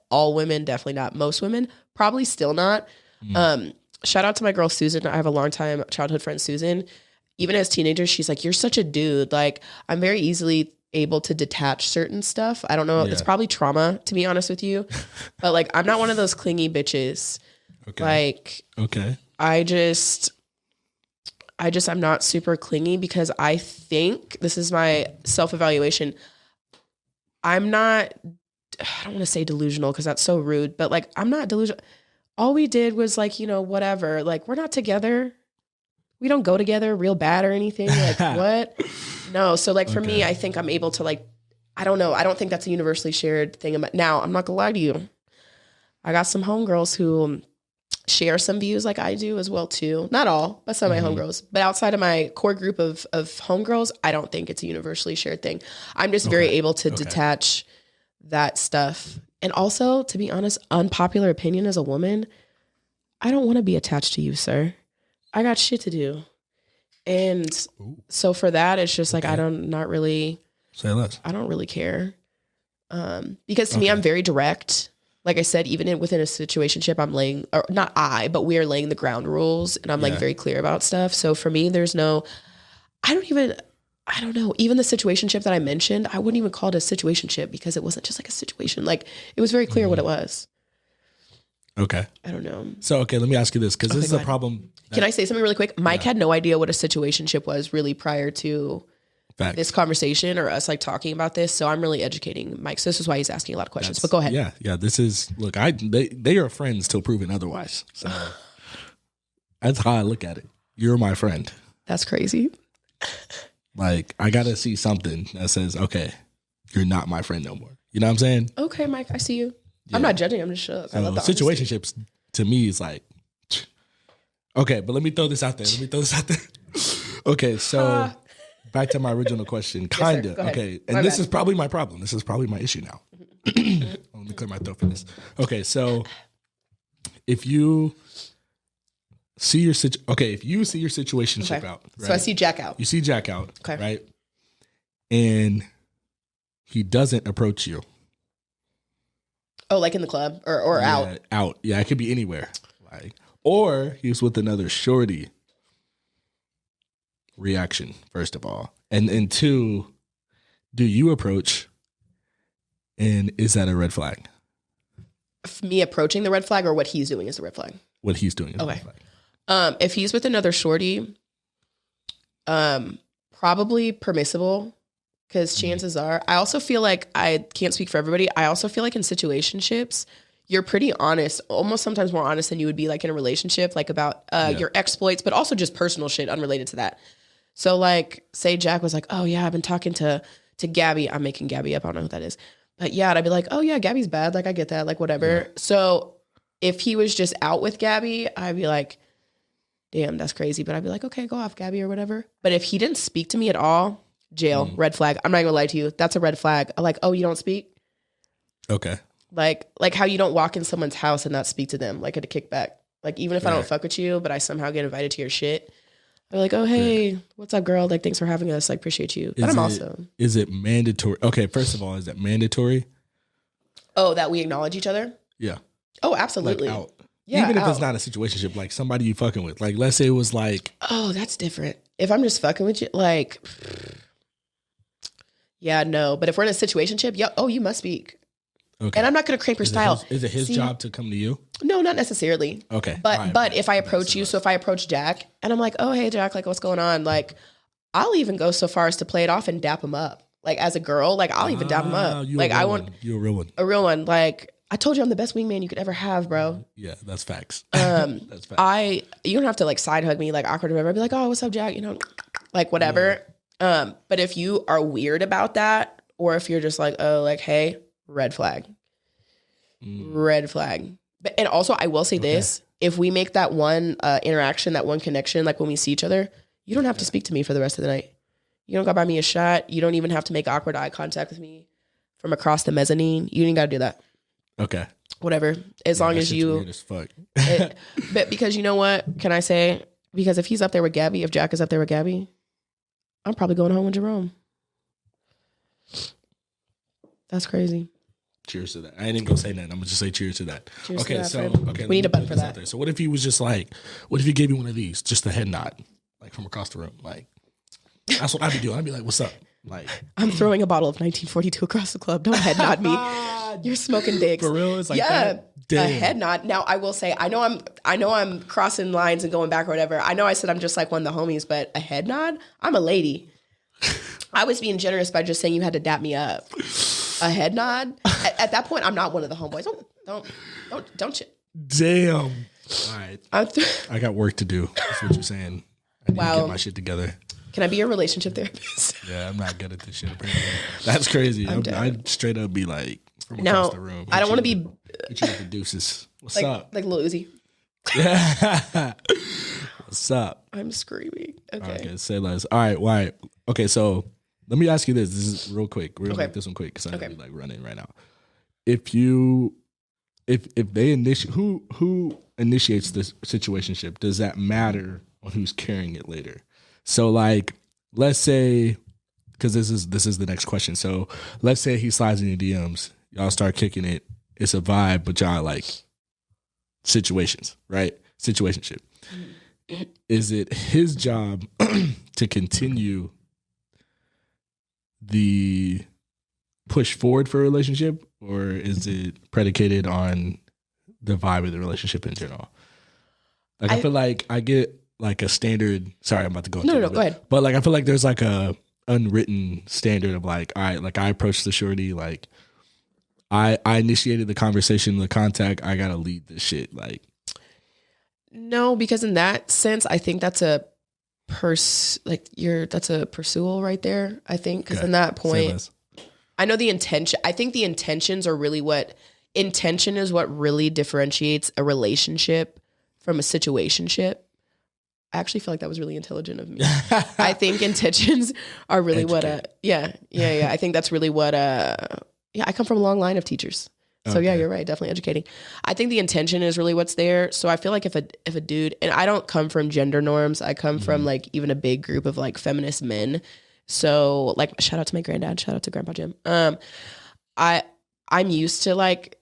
all women? Definitely not. Most women, probably still not. Shout out to my girl, Susan. I have a longtime childhood friend, Susan. Even as teenagers, she's like, you're such a dude. Like, I'm very easily able to detach certain stuff. I don't know. Yeah. It's probably trauma, to be honest with you. But like, I'm not one of those clingy bitches. Okay. Like, okay. I'm not super clingy, because I think, this is my self-evaluation, I don't want to say delusional because that's so rude, but like, I'm not delusional. All we did was like, whatever, like we're not together. We don't go together real bad or anything. Like what? No. So like for me, I think I'm able to like, I don't know. I don't think that's a universally shared thing. Now, I'm not gonna lie to you. I got some homegirls who share some views like I do as well too. Not all, but some of my homegirls. But outside of my core group of homegirls, I don't think it's a universally shared thing. I'm just very able to detach that stuff. And also, to be honest, unpopular opinion as a woman, I don't want to be attached to you, sir. I got shit to do. And so for that, it's just like, I don't really care. Because to me, I'm very direct. Like I said, even within a situationship, but we are laying the ground rules, and I'm like very clear about stuff. So for me, there's no, I don't know. Even the situationship that I mentioned, I wouldn't even call it a situationship because it wasn't just like a situation. Like it was very clear what it was. Okay. I don't know. So, okay, let me ask you this, because this is a problem. Can I say something really quick? Mike had no idea what a situationship was really prior to this conversation or us like talking about this. So I'm really educating Mike. So this is why he's asking a lot of questions, but go ahead. Yeah. This is, look, they are friends till proven otherwise. So that's how I look at it. You're my friend. That's crazy. Like, I got to see something that says, okay, you're not my friend no more. You know what I'm saying? Okay, Mike, I see you. Yeah. I'm not judging. I'm just shook. Situationships to me is like, okay, but let me throw this out there. Okay, so back to my original question. Kind of. Okay, and this is probably my problem. This is probably my issue now. Let me clear my throat for this. Okay, so if you see your situationship out. Right? So I see Jack out. You see Jack out, right? And he doesn't approach you. Oh, like in the club or out? Out. Yeah, it could be anywhere. Like, or he's with another shorty. Reaction, first of all. And two, do you approach? And is that a red flag? Me approaching the red flag, or what he's doing is the red flag? What he's doing is the red flag. If he's with another shorty, probably permissible. Because chances are, I also feel like, I can't speak for everybody, I also feel like in situationships, you're pretty honest, almost sometimes more honest than you would be like in a relationship, like about your exploits, but also just personal shit unrelated to that. So like, say Jack was like, oh yeah, I've been talking to Gabby. I'm making Gabby up. I don't know who that is. But yeah, and I'd be like, oh yeah, Gabby's bad. Like I get that, like whatever. Yeah. So if he was just out with Gabby, I'd be like, damn, that's crazy. But I'd be like, okay, go off Gabby or whatever. But if he didn't speak to me at all, jail, red flag. I'm not gonna lie to you. That's a red flag. I'm like, oh, you don't speak? Okay. Like how you don't walk in someone's house and not speak to them, like at a kickback. Like even if I don't fuck with you, but I somehow get invited to your shit, I'm like, oh, hey, what's up, girl? Like, thanks for having us. Like, appreciate you. But Is it mandatory? Okay, first of all, is that mandatory? Oh, that we acknowledge each other? Yeah. Oh, absolutely. Like out. Yeah, even if it's not a situationship, like somebody you fucking with. Like, let's say it was like... Oh, that's different. If I'm just fucking with you, like... Yeah, no. But if we're in a situationship, you must speak. Okay. And I'm not going to cramp your style. Is it his job to come to you? No, not necessarily. Okay. But if I approach you, so if I approach Jack and I'm like, oh, hey, Jack, like, what's going on? Like, I'll even go so far as to play it off and dap him up. Like, as a girl, like, I'll even dap him up. Like, I want... You're a real one. A real one. Like, I told you I'm the best wingman you could ever have, bro. Yeah, that's facts. That's facts. You don't have to, like, side hug me, like, awkward or whatever. I'd be like, oh, what's up, Jack? You know, like, whatever. Yeah. But if you are weird about that, or if you're just like, oh, like, hey, red flag. Red flag. But, and also, I will say this. If we make that one interaction, that one connection, like when we see each other, you don't have to speak to me for the rest of the night. You don't got to buy me a shot. You don't even have to make awkward eye contact with me from across the mezzanine. You ain't got to do that. Okay. Whatever. As long as you... Weird as fuck. But because you know what? Can I say? Because if he's up there with Gabby, if Jack is up there with Gabby, I'm probably going home with Jerome. That's crazy. Cheers to that. I ain't even gonna say nothing. I'm gonna just say cheers to that. Cheers to that, okay. We need a button for that. So what if he was just like, what if he gave you one of these, just a head nod, like from across the room? Like, that's what I'd be doing. I'd be like, what's up? Like, I'm throwing a bottle of 1942 across the club. Don't head nod me. You're smoking dicks. For real? It's like that? A head nod. Now I will say, I know I'm crossing lines and going back or whatever. I know I said I'm just like one of the homies, but a head nod? I'm a lady. I was being generous by just saying you had to dap me up. A head nod. At that point, I'm not one of the homeboys. Don't you? Damn. All right. I got work to do. That's what you're saying. I need to get my shit together. Can I be your relationship therapist? Yeah, I'm not good at this shit. Apparently. That's crazy. I'd straight up be like from across the room. I don't want to be. Hit you with the deuces. What's up? Like Lil Uzi. Yeah. What's up? I'm screaming. Okay. Say less. All right. Okay, so let me ask you this. This is real quick. We're gonna make this one quick because I'm like running right now. If they initiate, who initiates this situationship? Does that matter on who's carrying it later. So like, let's say, because this is the next question. So let's say he slides in your DMs, y'all start kicking it. It's a vibe, but y'all like situations, right? Situationship. Is it his job to continue the push forward for a relationship, or is it predicated on the vibe of the relationship in general? Like I feel like I get like a standard. Sorry, I'm about to go. No, go ahead. But like I feel like there's like a unwritten standard of like, all right, like I approached the shorty, like I initiated the conversation, the contact. I gotta lead this shit. Like, no, because in that sense, I think that's a that's a pursual right there. I think because in that point, I know the intention. I think the intentions are really intention is what really differentiates a relationship from a situationship. I actually feel like that was really intelligent of me. I think intentions are really yeah. I think that's really what, I come from a long line of teachers. So yeah, you're right. Definitely educating. I think the intention is really what's there. So I feel like if a dude, and I don't come from gender norms, I come from like even a big group of like feminist men. So like, shout out to my granddad, shout out to Grandpa Jim. I'm used to like,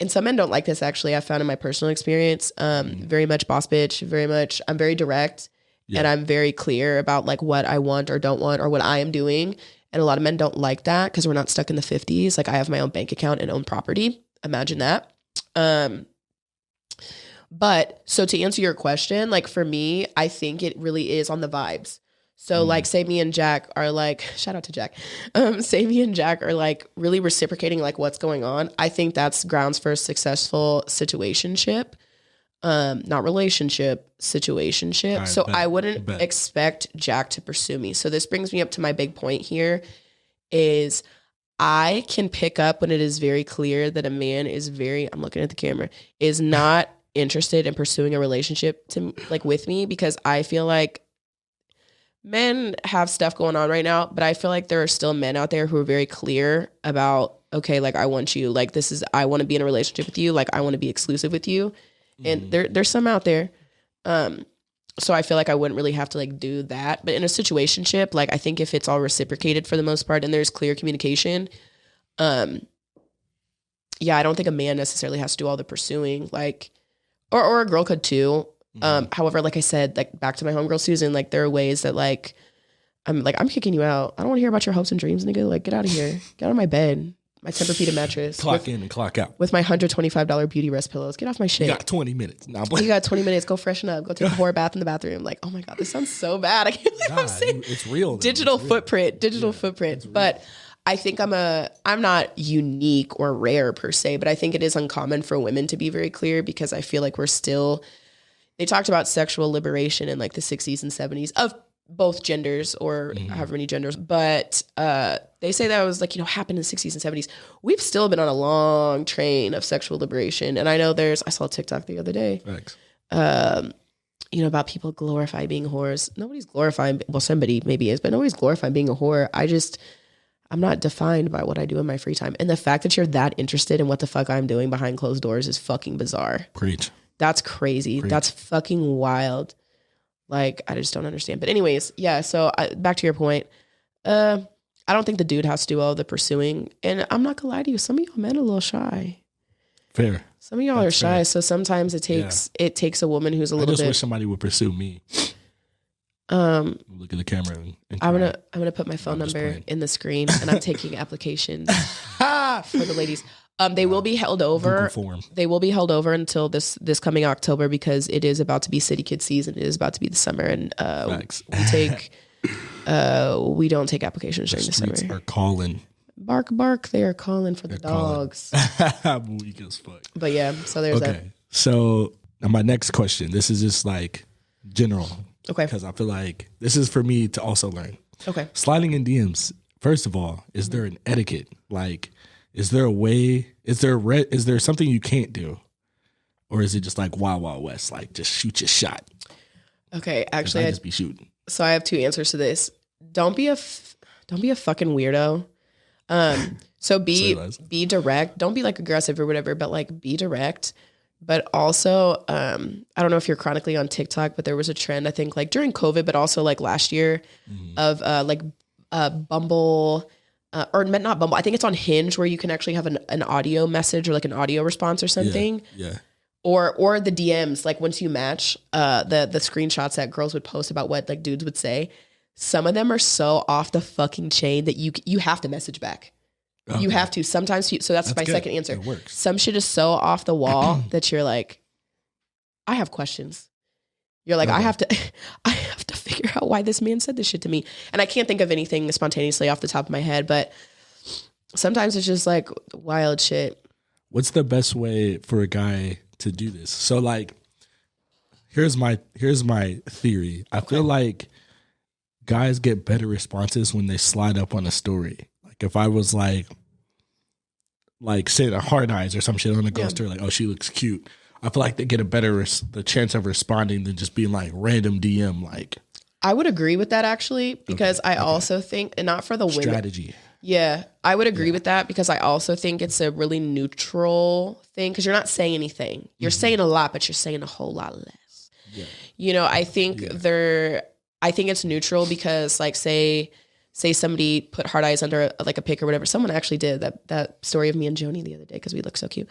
and some men don't like this actually, I found in my personal experience, very much boss bitch, I'm very direct and I'm very clear about like what I want or don't want or what I am doing. And a lot of men don't like that because we're not stuck in the 50s. Like I have my own bank account and own property. Imagine that. But so to answer your question, like for me, I think it really is on the vibes. So like say me and Jack are like, shout out to Jack. Say me and Jack are like really reciprocating like what's going on. I think that's grounds for a successful situationship. Not relationship, situationship. Right, so I wouldn't expect Jack to pursue me. So this brings me up to my big point here is I can pick up when it is very clear that a man is I'm looking at the camera, is not interested in pursuing a relationship with me, because I feel like men have stuff going on right now, but I feel like there are still men out there who are very clear about, okay, like I want you, like I want to be in a relationship with you. Like I want to be exclusive with you. And there's some out there. So I feel like I wouldn't really have to like do that. But in a situationship, like I think if it's all reciprocated for the most part and there's clear communication, I don't think a man necessarily has to do all the pursuing, like, or a girl could too. However, like I said, like back to my homegirl Susan, like there are ways that like, I'm kicking you out. I don't want to hear about your hopes and dreams, nigga. Like get out of here. Get out of my bed. My Tempur-Pedic mattress. Clock in and clock out. With my $125 beauty rest pillows. Get off my shit. You got 20 minutes. Nah, you got 20 minutes. Go freshen up. Go take a whore bath in the bathroom. Like, oh my God, this sounds so bad. I can't believe I'm saying it's real. Digital footprint. But I think I'm not unique or rare per se, but I think it is uncommon for women to be very clear, because I feel like they talked about sexual liberation in like the 60s and 70s of both genders, or however many genders, but they say that was like, happened in the 60s and 70s. We've still been on a long train of sexual liberation. And I know I saw a TikTok the other day, about people glorify being whores. Nobody's glorifying, well, somebody maybe is, but nobody's glorifying being a whore. I'm not defined by what I do in my free time. And the fact that you're that interested in what the fuck I'm doing behind closed doors is fucking bizarre. Preach. That's crazy. Preach. That's fucking wild. Like, I just don't understand. But anyways, yeah, so back to your point. I don't think the dude has to do all the pursuing. And I'm not going to lie to you. Some of y'all men are a little shy. Fair. Some of y'all are shy. Fair. So sometimes it takes a woman who's a little bit. I just wish somebody would pursue me. Look at the camera. I'm gonna put my phone number in the screen, and I'm taking applications for the ladies. They will be held over. They will be held over until this coming October, because it is about to be City Kid season. It is about to be the summer, and we don't take applications during the summer. Are calling. Bark, bark. They are calling for the dogs. I'm weak as fuck. But yeah, so there's that. So now my next question. This is just like general. Okay. Because I feel like this is for me to also learn. Okay. Sliding in DMs. First of all, is there an etiquette? Like, is there a way? Is there something you can't do, or is it just like Wild Wild West? Like, just shoot your shot. Okay, actually, I just be shooting. So I have two answers to this. Don't be a fucking weirdo. So be direct. Don't be like aggressive or whatever, but like be direct. But also, I don't know if you're chronically on TikTok, but there was a trend, I think, like during COVID, but also like last year of Bumble, or not Bumble. I think it's on Hinge where you can actually have an audio message or like an audio response or something. Yeah. Or the DMs, like once you match, the screenshots that girls would post about what like dudes would say. Some of them are so off the fucking chain that you have to message back. Okay. You have to sometimes. So that's my good. Second answer. It works. Some shit is so off the wall that you're like, I have questions. You're like, I have to figure out why this man said this shit to me. And I can't think of anything spontaneously off the top of my head, but sometimes it's just like wild shit. What's the best way for a guy to do this? So like, here's my theory. I feel like guys get better responses when they slide up on a story. Like if I was like saying a hard eyes or some shit on a girl story, like, oh, she looks cute. I feel like they get a better the chance of responding than just being like random DM. Like, I would agree with that actually, because I also think, and not for the women. Strategy. Yeah, I would agree with that because I also think it's a really neutral thing because you're not saying anything. You're saying a lot, but you're saying a whole lot less. Yeah. You know, I think I think it's neutral because like say somebody put hard eyes under like a pic or whatever. Someone actually did that story of me and Joni the other day because we look so cute.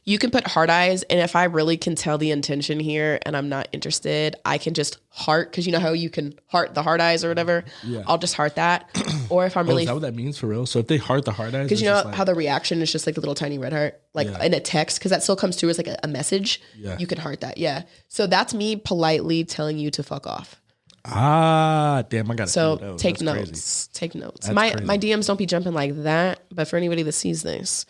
You can put heart eyes, and if I really can tell the intention here and I'm not interested, I can just heart, because you know how you can heart the heart eyes or whatever? Yeah. I'll just heart that. Or if I'm really... is that what that means for real? So if they heart the heart eyes... Because you know how the reaction is just like a little tiny red heart, like in a text, because that still comes through as like a message. Yeah. You can heart that, yeah. So that's me politely telling you to fuck off. Ah, damn, I got to So take notes. Take notes. My DMs don't be jumping like that, but for anybody that sees this,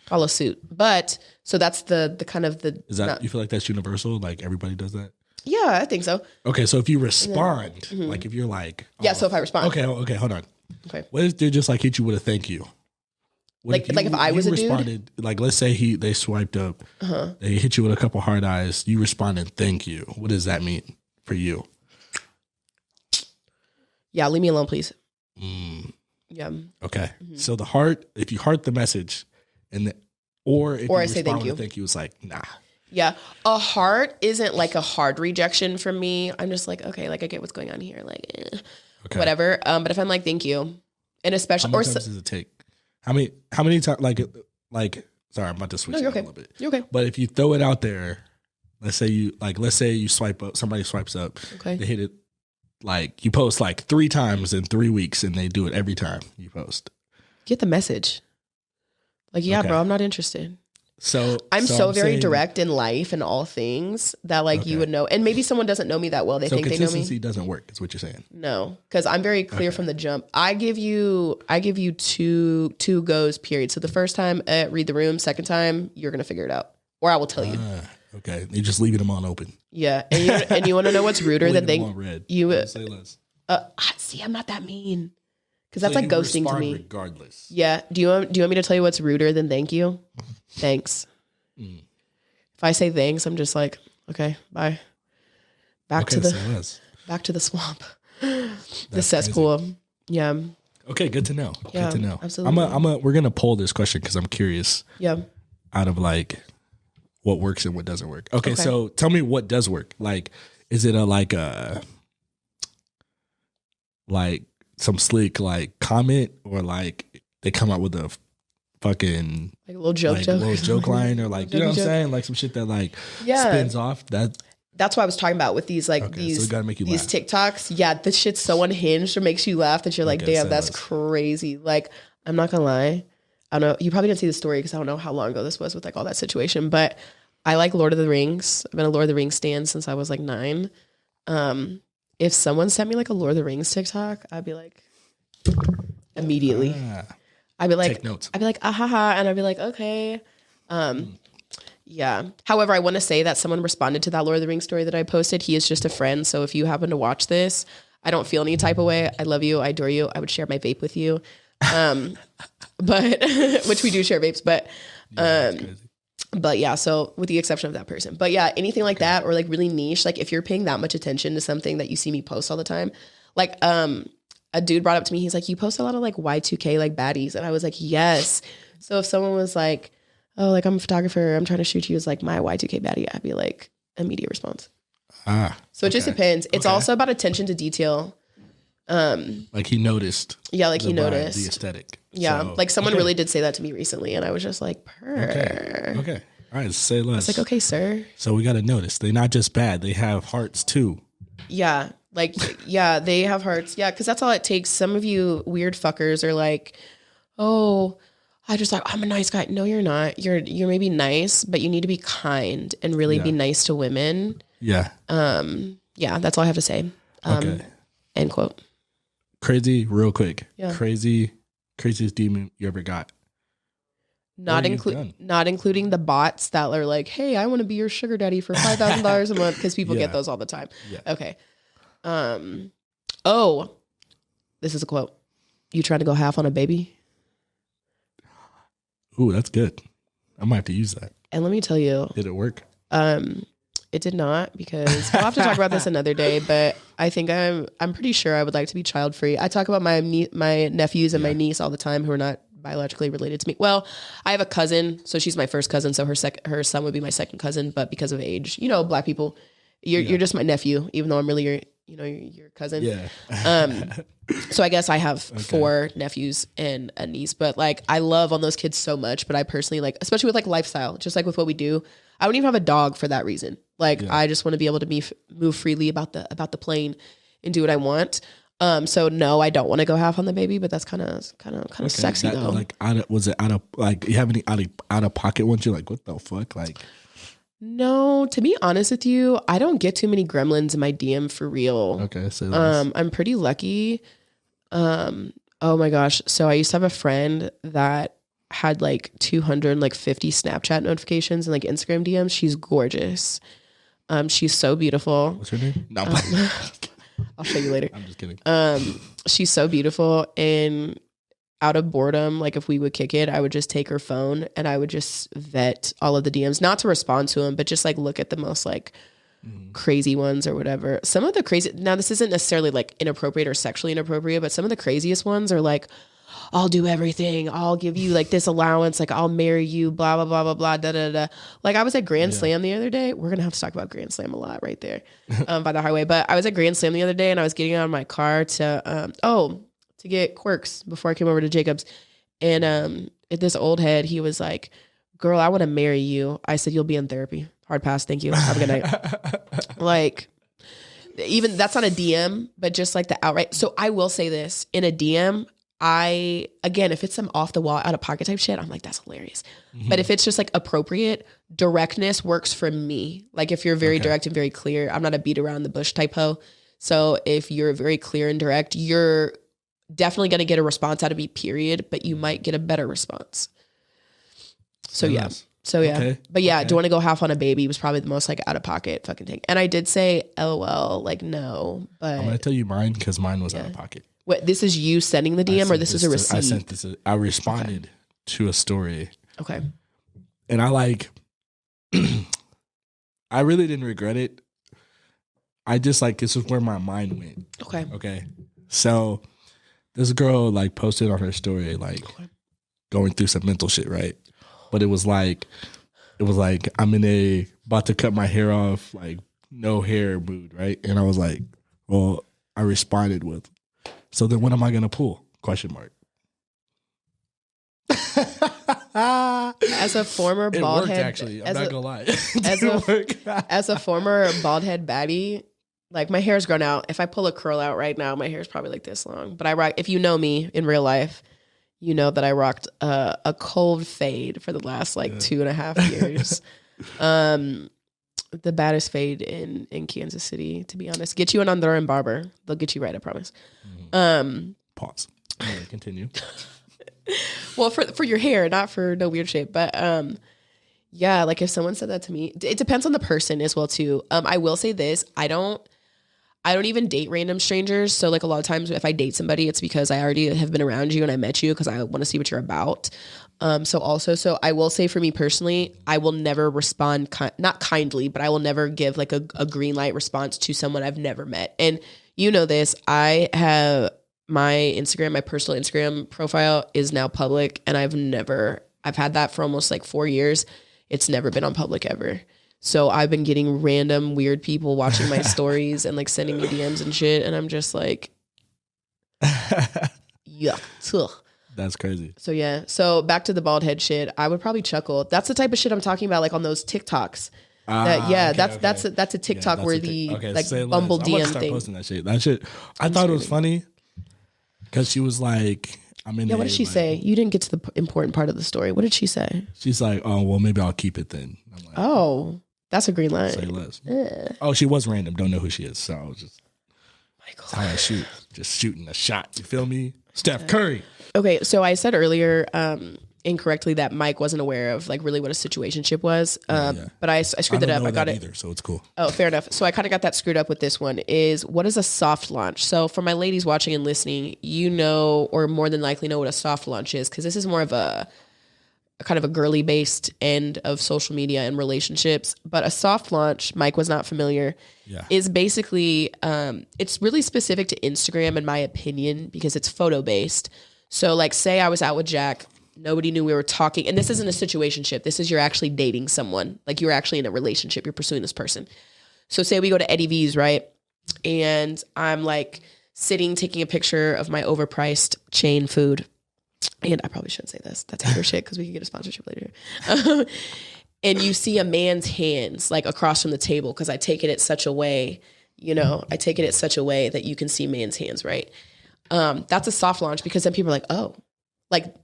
follow suit. But... So that's the kind of the... Is that, you feel like that's universal? Like everybody does that? Yeah, I think so. Okay, so if you respond, like if you're like... Oh, yeah, so if I respond. Okay, hold on. Okay. What if they just like hit you with a thank you? Like if I was a dude? Like let's say they swiped up, they hit you with a couple hard eyes, you responded, thank you. What does that mean for you? Yeah, leave me alone, please. Yeah. Okay. So the heart, if you heart the message and or I say thank you. Thank you. It's like, nah. Yeah. A heart isn't like a hard rejection for me. I'm just like, okay, like I get what's going on here. Like, whatever. But if I'm like, thank you. And especially... How many times does it take? How many times, like, sorry, I'm about to switch a little bit. You're okay. But if you throw it out there, let's say you swipe up, somebody swipes up. Okay. They hit it, like, you post like 3 times in 3 weeks and they do it every time you post. Get the message. Like, yeah, bro, I'm not interested. So I'm very direct in life and all things that like you would know. And maybe someone doesn't know me that well. They think they know me. Consistency doesn't work, is what you're saying. No, because I'm very clear from the jump. I give you two goes, period. So the first time, read the room. Second time, you're going to figure it out. Or I will tell you. Okay. You just leaving them on open. Yeah. And you want to know what's ruder than they... Say less. See, I'm not that mean. Because that's like ghosting to me. Regardless. Yeah. Do you want me to tell you what's ruder than thank you? Thanks. If I say thanks, I'm just like, okay, bye. Back to the swamp. The cesspool. Crazy. Yeah. Okay, good to know. Yeah, good to know. Absolutely. We're gonna poll this question because I'm curious. Yeah. Out of like what works and what doesn't work. Okay, so tell me what does work. Like, is it like some slick like comment, or like they come out with a fucking like a little joke line, or like, you know what I'm saying, like some shit that like spins off. That's what I was talking about with these like these TikToks. Yeah, this shit's so unhinged or makes you laugh that you're like, damn, that's crazy. Like, I'm not gonna lie, I don't know, you probably didn't see the story because I don't know how long ago this was with like all that situation, but I like Lord of the Rings. I've been a Lord of the Rings stan since I was like 9. If someone sent me like a Lord of the Rings TikTok, I'd be like, immediately. I'd be like, take notes. I'd be like, ahaha, and I'd be like, okay. Yeah. However, I want to say that someone responded to that Lord of the Rings story that I posted. He is just a friend. So if you happen to watch this, I don't feel any type of way. I love you. I adore you. I would share my vape with you. But which we do share vapes, but yeah, so with the exception of that person. But yeah, anything like that, or like really niche, like if you're paying that much attention to something that you see me post all the time, like a dude brought up to me, he's like, you post a lot of like Y2K like baddies. And I was like, yes. So if someone was like, oh, like I'm a photographer, I'm trying to shoot you as like my Y2K baddie, I'd be like, immediate response. So it just depends. It's also about attention to detail. Like he noticed. Yeah, like he noticed the aesthetic. Yeah, so, like someone really did say that to me recently, and I was just like, "Purr." Okay. All right, say less. It's like, okay, sir. So we got to notice they're not just bad; they have hearts too. Yeah, like they have hearts. Yeah, because that's all it takes. Some of you weird fuckers are like, "Oh, I just like I'm a nice guy." No, you're not. You're maybe nice, but you need to be kind and really be nice to women. Yeah. Yeah, that's all I have to say. End quote. Crazy, real quick. Yeah. Craziest demon you ever got. Not including the bots that are like, hey, I want to be your sugar daddy for $5,000 a month, because people get those all the time. Yeah. Okay. Oh, this is a quote. You trying to go half on a baby? Ooh, that's good. I might have to use that. And let me tell you. Did it work? It did not, because we'll have to talk about this another day, but I think I'm pretty sure I would like to be child free. I talk about my nephews and my niece all the time who are not biologically related to me. Well, I have a cousin, so she's my first cousin, so her son would be my second cousin, but because of age, Black people, you're just my nephew, even though I'm really your cousin. Yeah. So I guess I have 4 nephews and a niece, but like I love on those kids so much, but I personally like, especially with like lifestyle, just like with what we do, I wouldn't even have a dog for that reason. Like I just want to be able to move freely about the plane and do what I want. So no, I don't want to go half on the baby, but that's kind of sexy though. Like was it out of like, you have any out of pocket ones? You're like, what the fuck? Like, no, to be honest with you, I don't get too many gremlins in my DM for real. Okay. So I'm pretty lucky. Oh my gosh. So I used to have a friend that had like 250 Snapchat notifications and like Instagram DMs. She's gorgeous. She's so beautiful. What's her name? No, I'll show you later. I'm just kidding. She's so beautiful, and out of boredom, like if we would kick it, I would just take her phone and I would just vet all of the DMs, not to respond to them, but just like look at the most like crazy ones or whatever. Some of the crazy, now this isn't necessarily like inappropriate or sexually inappropriate, but some of the craziest ones are like, I'll do everything. I'll give you like this allowance. Like I'll marry you, blah, blah, blah, blah, blah, da, da, da. Like I was at Grand Slam the other day. We're going to have to talk about Grand Slam a lot right there by the highway. But I was at Grand Slam the other day and I was getting out of my car to get quirks before I came over to Jacob's. And this old head, he was like, girl, I want to marry you. I said, you'll be in therapy. Hard pass. Thank you. Have a good night. Like, even that's not a DM, but just like the outright. So I will say this, in a DM, again, if it's some off the wall, out of pocket type shit, I'm like, that's hilarious. Mm-hmm. But if it's just like appropriate, directness works for me. Like if you're very direct and very clear, I'm not a beat around the bush type hoe. So if you're very clear and direct, you're definitely going to get a response out of me, period, but you might get a better response. So yeah. So yeah. Okay. But yeah, do you want to go half on a baby was probably the most like out of pocket fucking thing. And I did say LOL, like no, but I'm going to tell you mine because mine was out of pocket. What, this is you sending the DM or this is a receipt? I sent this. I responded to a story. Okay. And I really didn't regret it. I just like, this is where my mind went. Okay. Okay. So this girl like posted on her story, like going through some mental shit, right? But it was like I'm in about to cut my hair off, like no hair mood, right? And I was like, well, I responded with, so then when am I going to pull? Question mark. As a former bald head, actually, I'm not gonna lie. As a former bald head baddie, like my hair's grown out. If I pull a curl out right now, my hair's probably like this long. But I rock. If you know me in real life, you know that I rocked a cold fade for the last 2.5 years. The baddest fade in Kansas City, to be honest. Get you an Honduran barber. They'll get you right, I promise. Pause. Continue. Well, for your hair, not for no weird shape. But yeah, like if someone said that to me, it depends on the person as well too. I will say this, I don't even date random strangers. So like a lot of times if I date somebody, it's because I already have been around you and I met you because I want to see what you're about. So I will say for me personally, I will never respond, not kindly, but I will never give like a green light response to someone I've never met. And you know this, I have my personal Instagram profile is now public and I've never I've had that for almost like 4 years. It's never been on public ever. So I've been getting random weird people watching my stories and like sending me DMs and shit. And I'm just like, yuck. Ugh. That's crazy. So yeah. So back to the bald head shit. I would probably chuckle. That's the type of shit I'm talking about, like on those TikToks. That's a TikTok where the like Bumble DM start thing. Posting that shit. That shit. I thought it was funny because she was like, "I'm in." Yeah. What did she say? You didn't get to the important part of the story. What did she say? She's like, "Oh well, maybe I'll keep it then." I'm like, "Oh, that's a green light." Say less. Oh, she was random. Don't know who she is. So I was just that's how I shoot. Just shooting a shot. You feel me? Steph Curry. Okay, so I said earlier incorrectly that Mike wasn't aware of like really what a situationship was, but I screwed that up. I got it either, so it's cool. Oh, fair enough. So I kind of got that screwed up with this one. Is what is a soft launch? So for my ladies watching and listening, you know, or more than likely know what a soft launch is, because this is more of a kind of a girly based end of social media and relationships. But a soft launch, Mike was not familiar, is basically it's really specific to Instagram in my opinion, because it's photo based. So like say I was out with Jack, nobody knew we were talking, and this isn't a situationship. This is you're actually dating someone. Like you're actually in a relationship. You're pursuing this person. So say we go to Eddie V's, right? And I'm like sitting, taking a picture of my overpriced chain food. And I probably shouldn't say this. That's hater shit because we can get a sponsorship later. And you see a man's hands like across from the table, because I take it at such a way, I take it at such a way that you can see man's hands, right? That's a soft launch, because then people are like, oh, like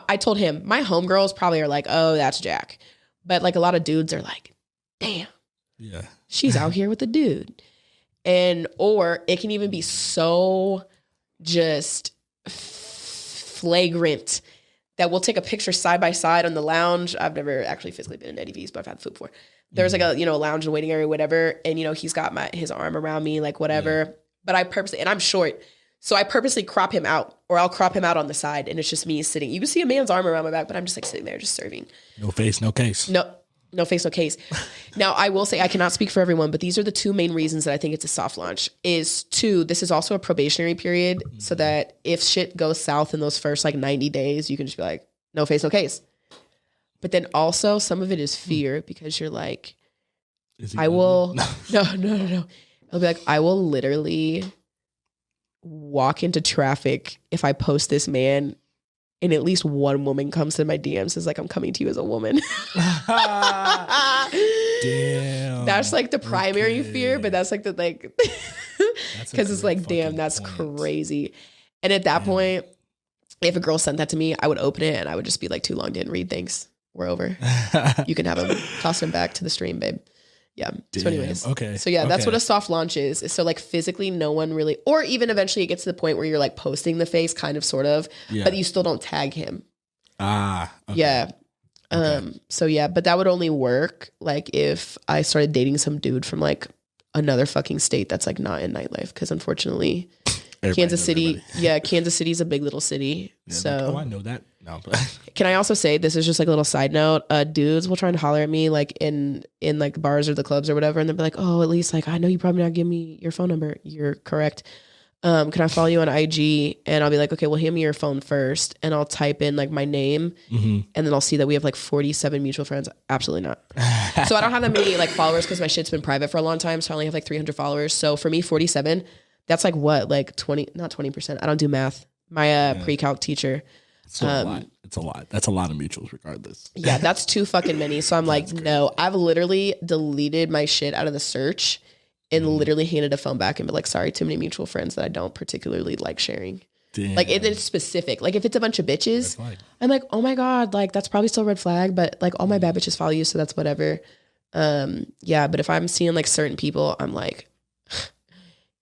I told him, my homegirls probably are like, oh, that's Jack. But like a lot of dudes are like, damn, she's out here with a dude. Or it can even be so just flagrant that we'll take a picture side by side on the lounge. I've never actually physically been in Eddie V's, but I've had food before. There's like a, lounge and waiting area, whatever. And, he's got his arm around me, like whatever. Yeah. But I purposely, and I'm short, so I purposely crop him out, or I'll crop him out on the side, and it's just me sitting. You can see a man's arm around my back, but I'm just like sitting there just serving. No face, no case. No face, no case. Now, I will say, I cannot speak for everyone, but these are the two main reasons that I think it's a soft launch. Is two, this is also a probationary period, so that if shit goes south in those first like 90 days, you can just be like, no face, no case. But then also some of it is fear, because you're like, I will, no. I'll be like, I will literally walk into traffic if I post this man, and at least one woman comes to my DMs is like, I'm coming to you as a woman. Damn. That's like the primary fear, but that's like the because it's like, damn, that's crazy. And at that point, if a girl sent that to me, I would open it and I would just be like, too long, didn't read, thanks. We're over. You can have him, toss him back to the stream, babe. Yeah. Damn. So anyways. Okay. So yeah, that's what a soft launch is. So like physically no one really, or even eventually it gets to the point where you're like posting the face kind of, sort of, but you still don't tag him. Okay. Yeah. So yeah, but that would only work like if I started dating some dude from like another fucking state that's like not in nightlife. Cause unfortunately Kansas City is a big little city. Yeah, so I know that. No, can I also say, this is just like a little side note, dudes will try and holler at me like in like the bars or the clubs or whatever, and they'll be like, oh, at least like I know you probably not give me your phone number. You're correct. Can I follow you on IG? And I'll be like, okay, well, hand me your phone first, and I'll type in like my name, and then I'll see that we have like 47 mutual friends. Absolutely not. So I don't have that many like followers because my shit's been private for a long time, so I only have like 300 followers. So for me, 47, that's like what, like 20%. I don't do math. My pre-calc teacher. It's a lot. It's a lot. That's a lot of mutuals regardless. Yeah, that's too fucking many. So I'm like, no, I've literally deleted my shit out of the search and literally handed a phone back and be like, sorry, too many mutual friends that I don't particularly like sharing. Damn. Like it's specific. Like if it's a bunch of bitches, I'm like, oh my God, like that's probably still a red flag, but like all my bad bitches follow you, so that's whatever. Yeah, but if I'm seeing like certain people, I'm like,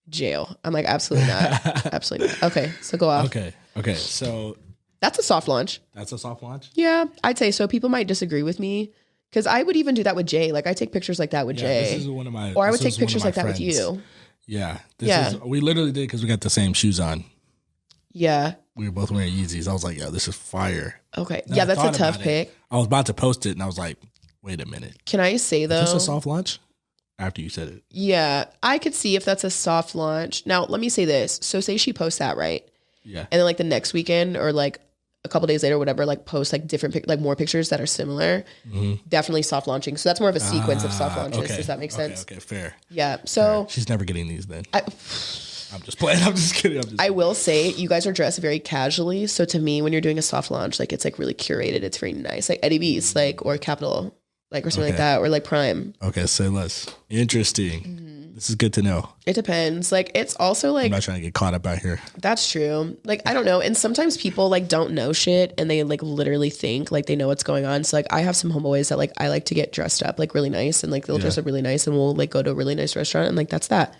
jail. I'm like, absolutely not. Absolutely not. Okay, so go off. Okay. So that's a soft launch. That's a soft launch? Yeah, I'd say so. People might disagree with me because I would even do that with Jay. Like I take pictures like that with Jay. This is one of my, or I would take pictures like that with you. Yeah. We literally did because we got the same shoes on. Yeah. We were both wearing Yeezys. I was like, yeah, this is fire. Okay. Yeah, that's a tough pick. I was about to post it and I was like, wait a minute. Can I say though? Is this a soft launch? After you said it. Yeah. I could see if that's a soft launch. Now, let me say this. So say she posts that, right? Yeah. And then like the next weekend or like a couple days later, whatever, like post like different, like more pictures that are similar. Definitely soft launching. So that's more of a sequence of soft launches. Okay. Does that make sense? Okay, fair. Yeah. So fair. She's never getting these then. I'm just playing. I'm just kidding. I will say you guys are dressed very casually. So to me, when you're doing a soft launch, like it's like really curated. It's very nice. Like Eddie V's, like, or Capital, like, or something like that, or like Prime. Okay. Say less. Interesting. This is good to know. It depends. Like, it's also like, I'm not trying to get caught up out here. That's true. Like, I don't know. And sometimes people like don't know shit and they like literally think like they know what's going on. So like I have some homeboys that like I like to get dressed up like really nice and like they'll dress up really nice and we'll like go to a really nice restaurant and like that's that.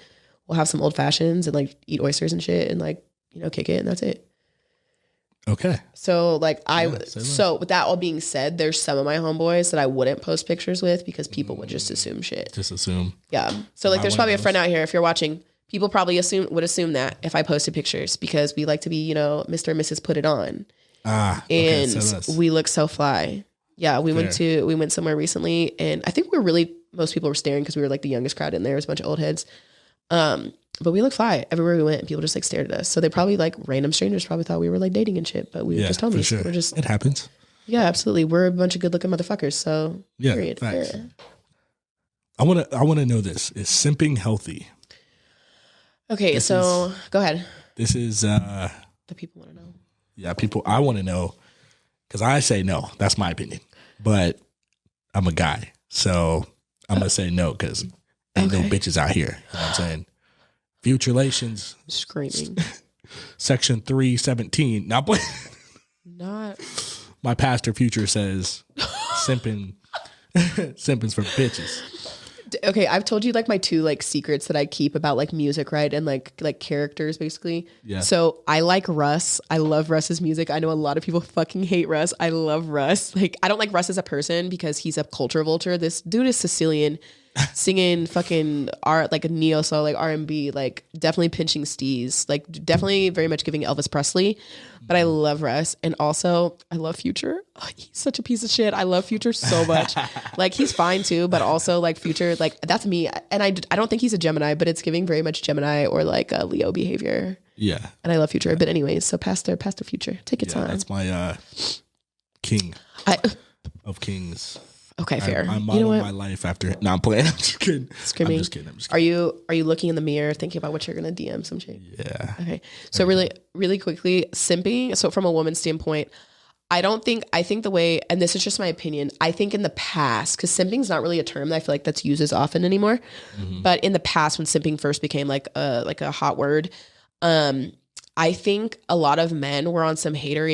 We'll have some old fashions and like eat oysters and shit and like, you know, kick it and that's it. Okay. So like so with that all being said, there's some of my homeboys that I wouldn't post pictures with because people would just assume shit. Just assume. Yeah. So like there's probably a friend out here, if you're watching, people probably would assume that if I posted pictures because we like to be, you know, Mr. and Mrs. Put It On. And we look so fly. Yeah. We went somewhere recently and I think most people were staring because we were like the youngest crowd in there. It was a bunch of old heads. But we look fly everywhere we went. People just like stared at us. So they probably like random strangers probably thought we were like dating and shit. But we were just homies. Sure. We're just it happens. Yeah, absolutely. We're a bunch of good looking motherfuckers. So period. Facts. Yeah. I wanna know this. Is simping healthy? Okay, go ahead. This is the people want to know. Yeah, I want to know because I say no. That's my opinion. But I'm a guy, so I'm gonna say no because ain't no bitches out here. You know what I'm saying? Future relations. Screaming. Section 317. Not my pastor future says simping's for bitches. Okay, I've told you like my two like secrets that I keep about like music, right? And like characters basically. Yeah. So I like Russ. I love Russ's music. I know a lot of people fucking hate Russ. I love Russ. Like I don't like Russ as a person because he's a culture vulture. This dude is Sicilian. Singing fucking art like a neo soul like R&B, like definitely pinching steez, like definitely very much giving Elvis Presley. But I love Russ, and also I love Future. Oh, he's such a piece of shit. I love Future so much. Like he's fine too, but also like Future, like that's me. And I don't think he's a Gemini, but it's giving very much Gemini or like a Leo behavior. Yeah, and I love Future. But anyways, so Pastor Future, take your time. That's my king of kings. Okay, fair. I modeled my life after. No, I'm playing. I'm just kidding. Screaming. I'm just kidding. Are you looking in the mirror thinking about what you're gonna DM some shit? Yeah. Okay. So really quickly, simping. So from a woman's standpoint, I think the way, and this is just my opinion, I think in the past, because simping's not really a term that I feel like that's used as often anymore. Mm-hmm. But in the past, when simping first became like a hot word, I think a lot of men were on some hater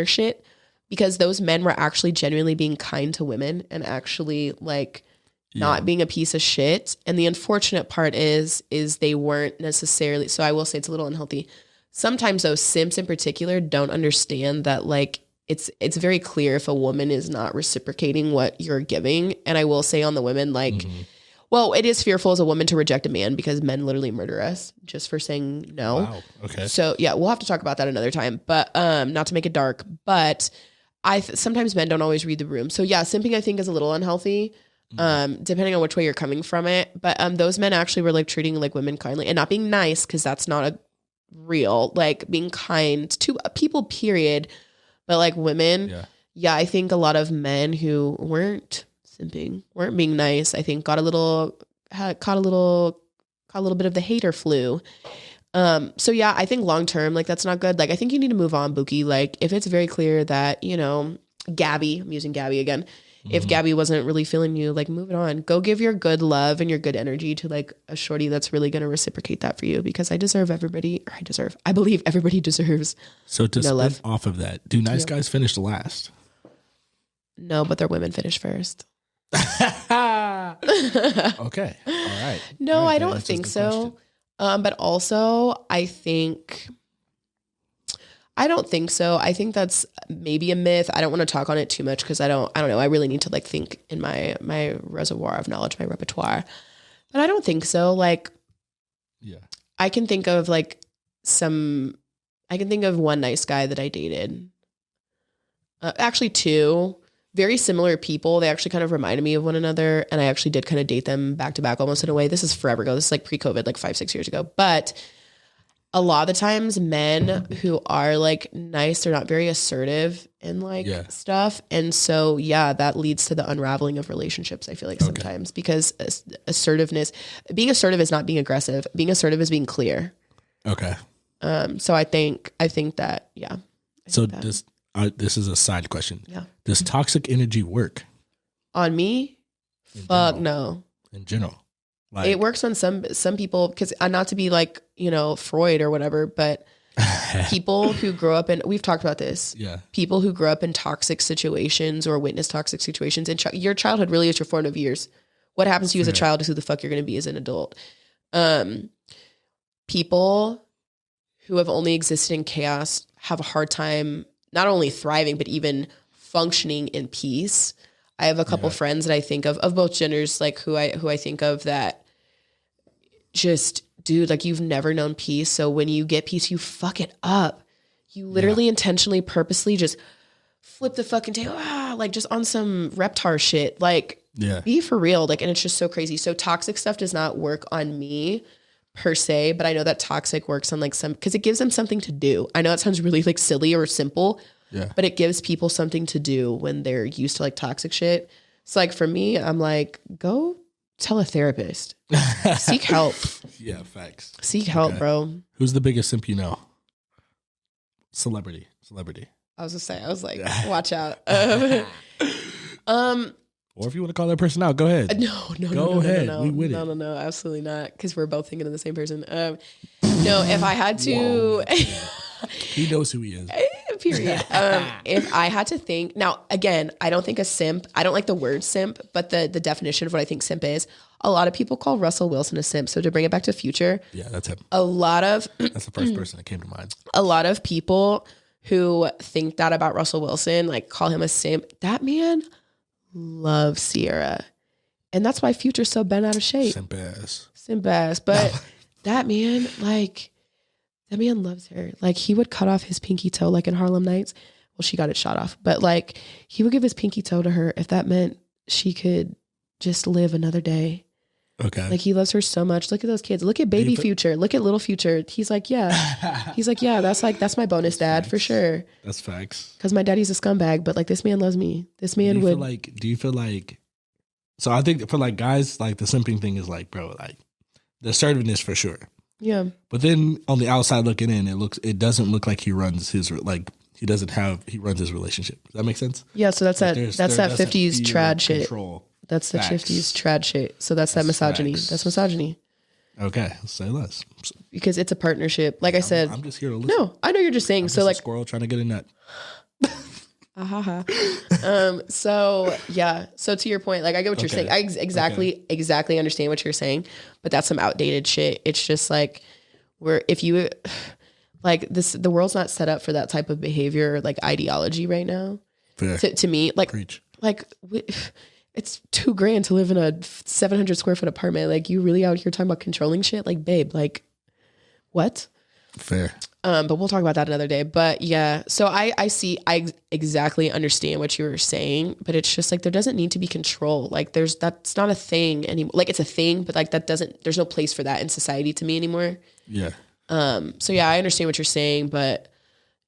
shit. Because those men were actually genuinely being kind to women and actually like not being a piece of shit. And the unfortunate part is they weren't necessarily, so I will say it's a little unhealthy. Sometimes those simps in particular don't understand that like it's very clear if a woman is not reciprocating what you're giving. And I will say on the women, like, well, it is fearful as a woman to reject a man because men literally murder us just for saying no. Wow. Okay. So yeah, we'll have to talk about that another time, but not to make it dark, but sometimes men don't always read the room. So yeah, simping I think is a little unhealthy, depending on which way you're coming from it. But those men actually were like treating like women kindly and not being nice because that's not a real, like being kind to people, period. But like women, yeah, I think a lot of men who weren't simping, weren't being nice, I think caught a little bit of the hater flu. So yeah, I think long term, like that's not good. Like I think you need to move on, Buki. Like if it's very clear that, you know, Gabby, I'm using Gabby again. If Gabby wasn't really feeling you, like move it on. Go give your good love and your good energy to like a shorty that's really going to reciprocate that for you because I believe everybody deserves. So to spin off of that, do nice guys finish last? No, but their women finish first. Okay. All right. No, I don't think so. Question. But also, I don't think so. I think that's maybe a myth. I don't want to talk on it too much because I don't know. I really need to like think in my reservoir of knowledge, my repertoire. But I don't think so. Like, yeah, I can think of one nice guy that I dated. Actually, two very similar people. They actually kind of reminded me of one another. And I actually did kind of date them back to back almost in a way. This is forever ago. This is like pre-COVID, like 5-6 years ago. But a lot of the times men who are like nice, they're not very assertive and like stuff. And so, that leads to the unraveling of relationships. I feel like sometimes because being assertive is not being aggressive. Being assertive is being clear. Okay. So I think that, this is a side question. Yeah. Does toxic energy work? On me? Fuck no. In general. Like, it works on some people, because not to be like, Freud or whatever, but people who grow up in, we've talked about this. Yeah. People who grow up in toxic situations or witness toxic situations, and your childhood really is your formative years. What happens to you as a child is who the fuck you're going to be as an adult. People who have only existed in chaos have a hard time not only thriving, but even functioning in peace. I have a couple friends that I think of both genders, like who I think of that just, dude, like you've never known peace. So when you get peace, you fuck it up. You literally intentionally, purposely just flip the fucking table, like just on some reptar shit. Like, be for real. Like, and it's just so crazy. So toxic stuff does not work on me per se, but I know that toxic works on like because it gives them something to do. I know it sounds really like silly or simple, but it gives people something to do when they're used to like toxic shit. So like for me, I'm like, go tell a therapist. Seek help. Yeah, facts. Seek help, bro. Who's the biggest simp you know? Celebrity. I was like, watch out. Or if you want to call that person out, go ahead. No. Go ahead. We with it. No, absolutely not. Because we're both thinking of the same person. No, if I had to... He knows who he is. Period. If I had to think... Now, again, I don't think a simp... I don't like the word simp, but the definition of what I think simp is, a lot of people call Russell Wilson a simp. So to bring it back to Future... Yeah, that's him. That's the first person that came to mind. A lot of people who think that about Russell Wilson, like call him a simp. That man... love Sierra, and that's why Future's so bent out of shape. Simp ass. But that man loves her. Like he would cut off his pinky toe, like in Harlem Nights. Well, she got it shot off, but like he would give his pinky toe to her if that meant she could just live another day. Okay. Like he loves her so much. Look at those kids. Look at baby Future. Look at little Future. He's like, that's my bonus dad facts. For sure. That's facts. Because my daddy's a scumbag, but like this man loves me. This man would. Do you feel like? So I think for like guys, like the simping thing is like, bro, like the assertiveness for sure. Yeah. But then on the outside looking in, it doesn't look like he runs his he runs his relationship. Does that make sense? Yeah. So that's that 50s trad shit. Control. That's the 50s trad shit. So that's that misogyny. Facts. That's misogyny. Okay, say less. Because it's a partnership. Like I said, I'm just here to listen. No, I know you're just saying. I'm so like a squirrel trying to get a nut. So yeah. So to your point, like I get what you're saying. I exactly understand what you're saying. But that's some outdated shit. It's just like the world's not set up for that type of behavior or like ideology right now. Fair. To me, like preach. It's $2,000 to live in a 700 square foot apartment. Like you really out here talking about controlling shit? Like, babe, like what? Fair. But we'll talk about that another day. But yeah, so I exactly understand what you were saying, but it's just like, there doesn't need to be control. Like that's not a thing anymore. Like it's a thing, but like there's no place for that in society to me anymore. Yeah. So yeah, I understand what you're saying, but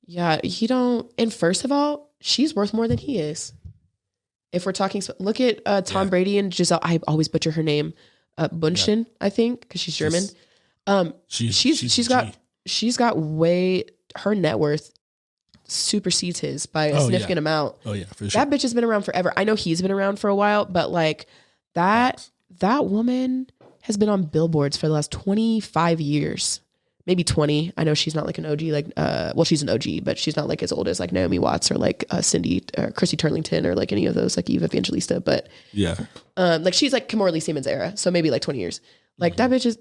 yeah, and first of all, she's worth more than he is. If we're talking, look at Tom Brady and Giselle. I always butcher her name, Bunchen, I think, because she's German. She's got way, her net worth supersedes his by a significant amount. Oh yeah, for sure. That bitch has been around forever. I know he's been around for a while, but like that woman has been on billboards for the last 25 years. Maybe 20. I know she's not like an OG, she's an OG, but she's not like as old as like Naomi Watts or like Cindy, Chrissy Turlington or like any of those, like Eve Evangelista. But yeah, like she's like Kimberly Siemens era. So maybe like 20 years. Like that bitch is,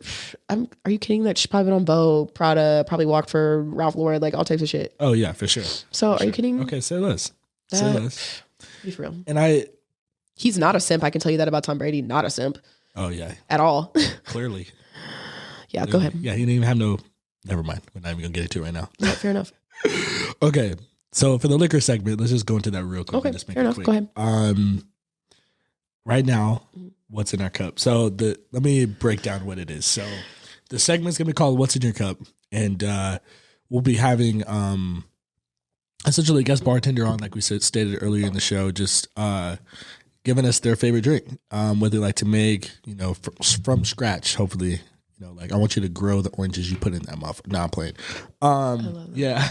are you kidding? Like she's probably been on Vogue, Prada, probably walked for Ralph Lauren, like all types of shit. Oh yeah, for sure. So are you kidding? Okay, say less. Say less. Be for real. And he's not a simp. I can tell you that about Tom Brady. Not a simp. Oh yeah. At all. Clearly. Yeah, go ahead. Yeah, he didn't even have no. Never mind. We're not even gonna get into it right now. No, fair enough. Okay, so for the liquor segment, let's just go into that real quick. Okay, just make fair enough. Quick. Go ahead. Right now, what's in our cup? So let me break down what it is. So the segment's gonna be called "What's in Your Cup," and we'll be having essentially a guest bartender on, like we stated earlier in the show, just giving us their favorite drink, what they like to make, from scratch. Hopefully, like I want you to grow the oranges you put in that motherfucker. Nah, I'm playing. I love that. Yeah,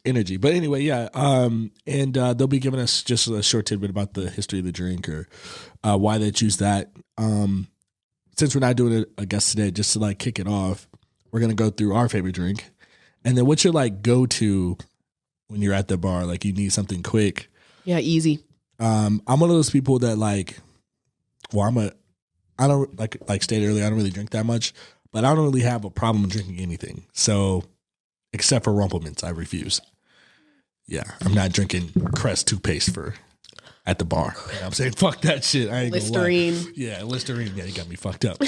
energy. But anyway, yeah. And they'll be giving us just a short tidbit about the history of the drink or why they choose that. Since we're not doing a guest today, just to like kick it off, we're gonna go through our favorite drink, and then what's your like go to when you're at the bar, like you need something quick. Yeah, easy. I'm one of those people that like, I don't like stated earlier, I don't really drink that much, but I don't really have a problem drinking anything. So except for Rumplemans, I refuse. Yeah, I'm not drinking Crest toothpaste at the bar. You know what I'm saying? Fuck that shit. I ain't Listerine. Gonna lie. Yeah, Listerine. Yeah, you got me fucked up.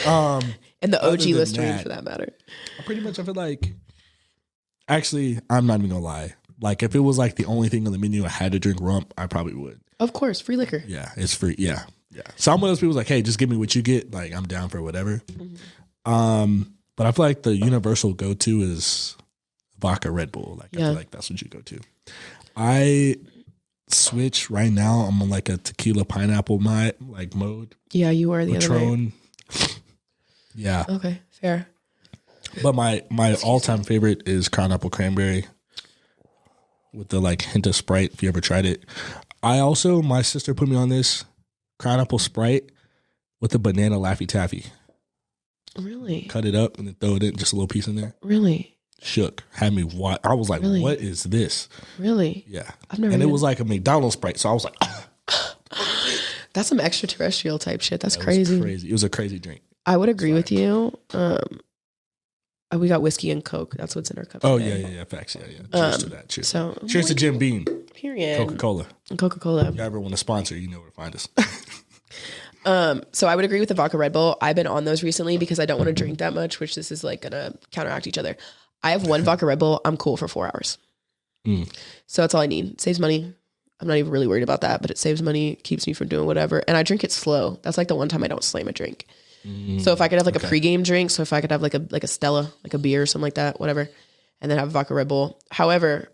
And the OG Listerine for that matter. I feel like, actually, I'm not even gonna lie. Like if it was like the only thing on the menu I had to drink rump, I probably would. Of course, free liquor. Yeah, it's free. Yeah. So I'm one of those people like, hey, just give me what you get. Like I'm down for whatever. Mm-hmm. But I feel like the universal go-to is vodka Red Bull. Like I feel like that's what you go to. I switch right now. I'm on like a tequila pineapple mode. Yeah, you are the Patron. Other night. Yeah. Okay, fair. But my all-time favorite is Crown Apple Cranberry with the like hint of Sprite, if you ever tried it. My sister put me on this Crown Apple Sprite with a banana Laffy Taffy. Really? Cut it up and then throw it in, just a little piece in there. Really? Shook. Had me what? I was like, really? What is this? Really? Yeah. I've never. And it was like a McDonald's Sprite, so I was like, that's some extraterrestrial type shit. That's crazy. It was a crazy drink. I would agree with you. We got whiskey and Coke. That's what's in our cup. Oh today. yeah. Facts. Yeah. Cheers to that. Cheers. So cheers to Jim Beam. Period. Coca-Cola. If you ever want to sponsor, you know where to find us. So I would agree with the vodka Red Bull. I've been on those recently because I don't want to drink that much, which this is like gonna counteract each other. I have one vodka Red Bull. I'm cool for 4 hours. So that's all I need. It saves money. I'm not even really worried about that, but it saves money, keeps me from doing whatever. And I drink it slow. That's like the one time I don't slam a drink. So if I could have like a pregame drink, so if I could have like a Stella, like a beer or something like that, whatever, and then have vodka Red Bull. However,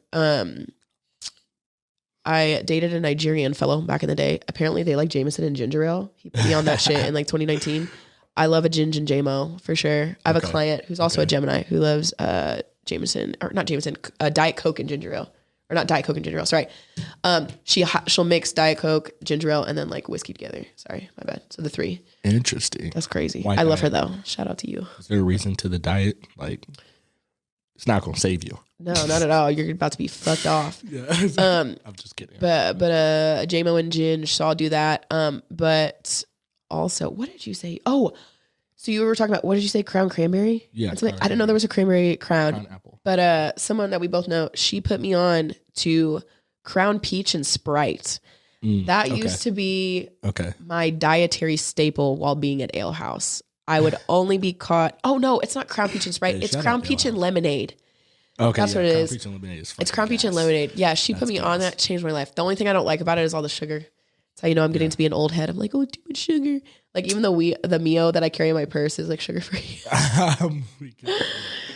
I dated a Nigerian fellow back in the day. Apparently they like Jameson and ginger ale. He put me on that shit in like 2019. I love a gin and JMO for sure. I have a client who's also a Gemini who loves Diet Coke and ginger ale. Or not Diet Coke and ginger ale, sorry. She'll mix Diet Coke, ginger ale, and then like whiskey together. Sorry, my bad. So the 3. Interesting. That's crazy. I love her though. Shout out to you. Is there a reason to the diet? Like, it's not going to save you. No, not at all. You're about to be fucked off. Yeah. I'm just kidding. But JMO and gin, so I'll do that. But also, what did you say? Oh, so you were talking about, what did you say? Crown Cranberry? Yeah. I didn't know there was a cranberry crown apple. But someone that we both know, she put me on to Crown Peach and Sprite. That used to be my dietary staple while being at Ale House. I would only be caught. Oh no, it's not Crown Peach and Sprite. It's Crown Peach and Lemonade. Okay, that's what it is. Peach and Lemonade is it's Crown Peach and Lemonade. Yeah, she put me on that. Changed my life. The only thing I don't like about it is all the sugar. That's how you know I'm getting to be an old head. I'm like, oh, too much sugar. Like even the Mio that I carry in my purse is like sugar free.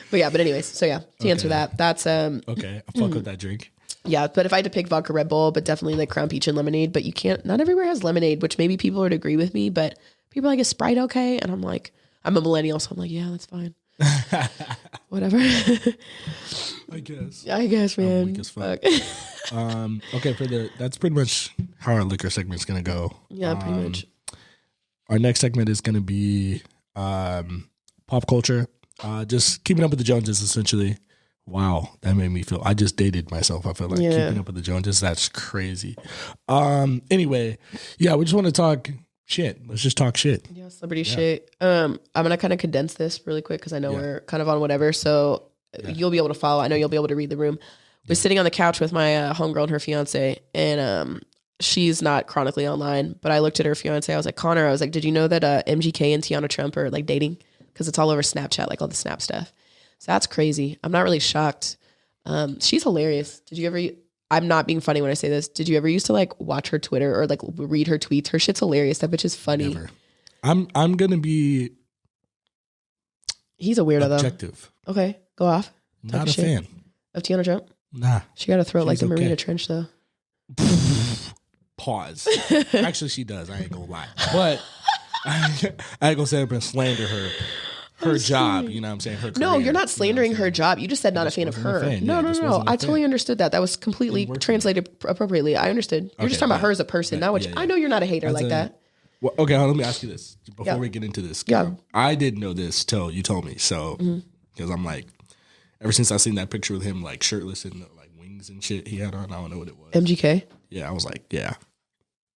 But anyways, so yeah, to answer that, that's okay. I fuck with that drink. Yeah, but if I had to pick vodka Red Bull, but definitely like Crown Peach and Lemonade, but you can't, not everywhere has lemonade, which maybe people would agree with me, but people are like, is Sprite okay? And I'm like, I'm a millennial, so I'm like, yeah, that's fine. Whatever. I guess, man. I'm weak as fuck. Okay, that's pretty much how our liquor segment is going to go. Yeah, pretty much. Our next segment is going to be pop culture. Just keeping up with the Joneses, essentially. Wow, that made me feel. I just dated myself. I feel like keeping up with the Joneses. That's crazy. Anyway, yeah, we just want to talk shit. Let's just talk shit. Yeah, celebrity shit. I'm gonna kind of condense this really quick because I know we're kind of on whatever. So you'll be able to follow. I know you'll be able to read the room. We're sitting on the couch with my homegirl and her fiance, and she's not chronically online. But I looked at her fiance. I was like, Connor. I was like, did you know that MGK and Tiana Trump are like dating? Because it's all over Snapchat, like all the Snap stuff. So that's crazy. I'm not really shocked. She's hilarious. Did you ever, I'm not being funny when I say this. Did you ever used to like watch her Twitter or like read her tweets? Her shit's hilarious. That bitch is funny. Never. I'm going to be He's a weirdo objective. though. Okay. Go off. Not a fan of Tiana Trump. Nah, she got a throat like the Marina Trench though. Pause. Actually, she does. I ain't gonna lie, but I ain't gonna sit up and slander her job. You know what I'm saying? Her career, no, you're not slandering her job. You just said not a fan of her. No. I totally understood that. That was completely translated appropriately. I understood. You're just talking about her as a person, not what. I know you're not a hater like that. Well, okay, let me ask you this before we get into this. Yeah, I didn't know this till you told me. So, because I'm like, ever since I seen that picture with him like shirtless and like wings and shit he had on, I don't know what it was. MGK. Yeah, I was like, yeah,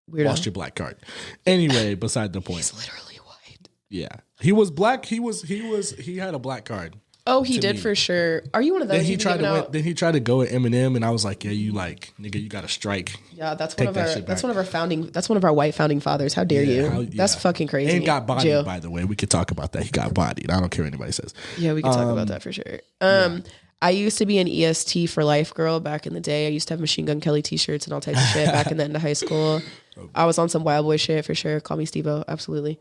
weirdo. Lost your black card. Anyway, beside the point. He's literally white. Yeah, he was black. He had a black card. Oh, he did for sure. Are you one of those? Then he tried to go at Eminem, and I was like, "Yeah, you like nigga, you got to strike." Yeah, that's one of our white founding fathers. How dare you? That's fucking crazy. And got bodied, by the way. We could talk about that. He got bodied. I don't care what anybody says. Yeah, we could talk about that for sure. I used to be an EST for life girl back in the day. I used to have Machine Gun Kelly t-shirts and all types of shit back in the end of high school. I was on some wild boy shit for sure. Call me Steve-O. Absolutely.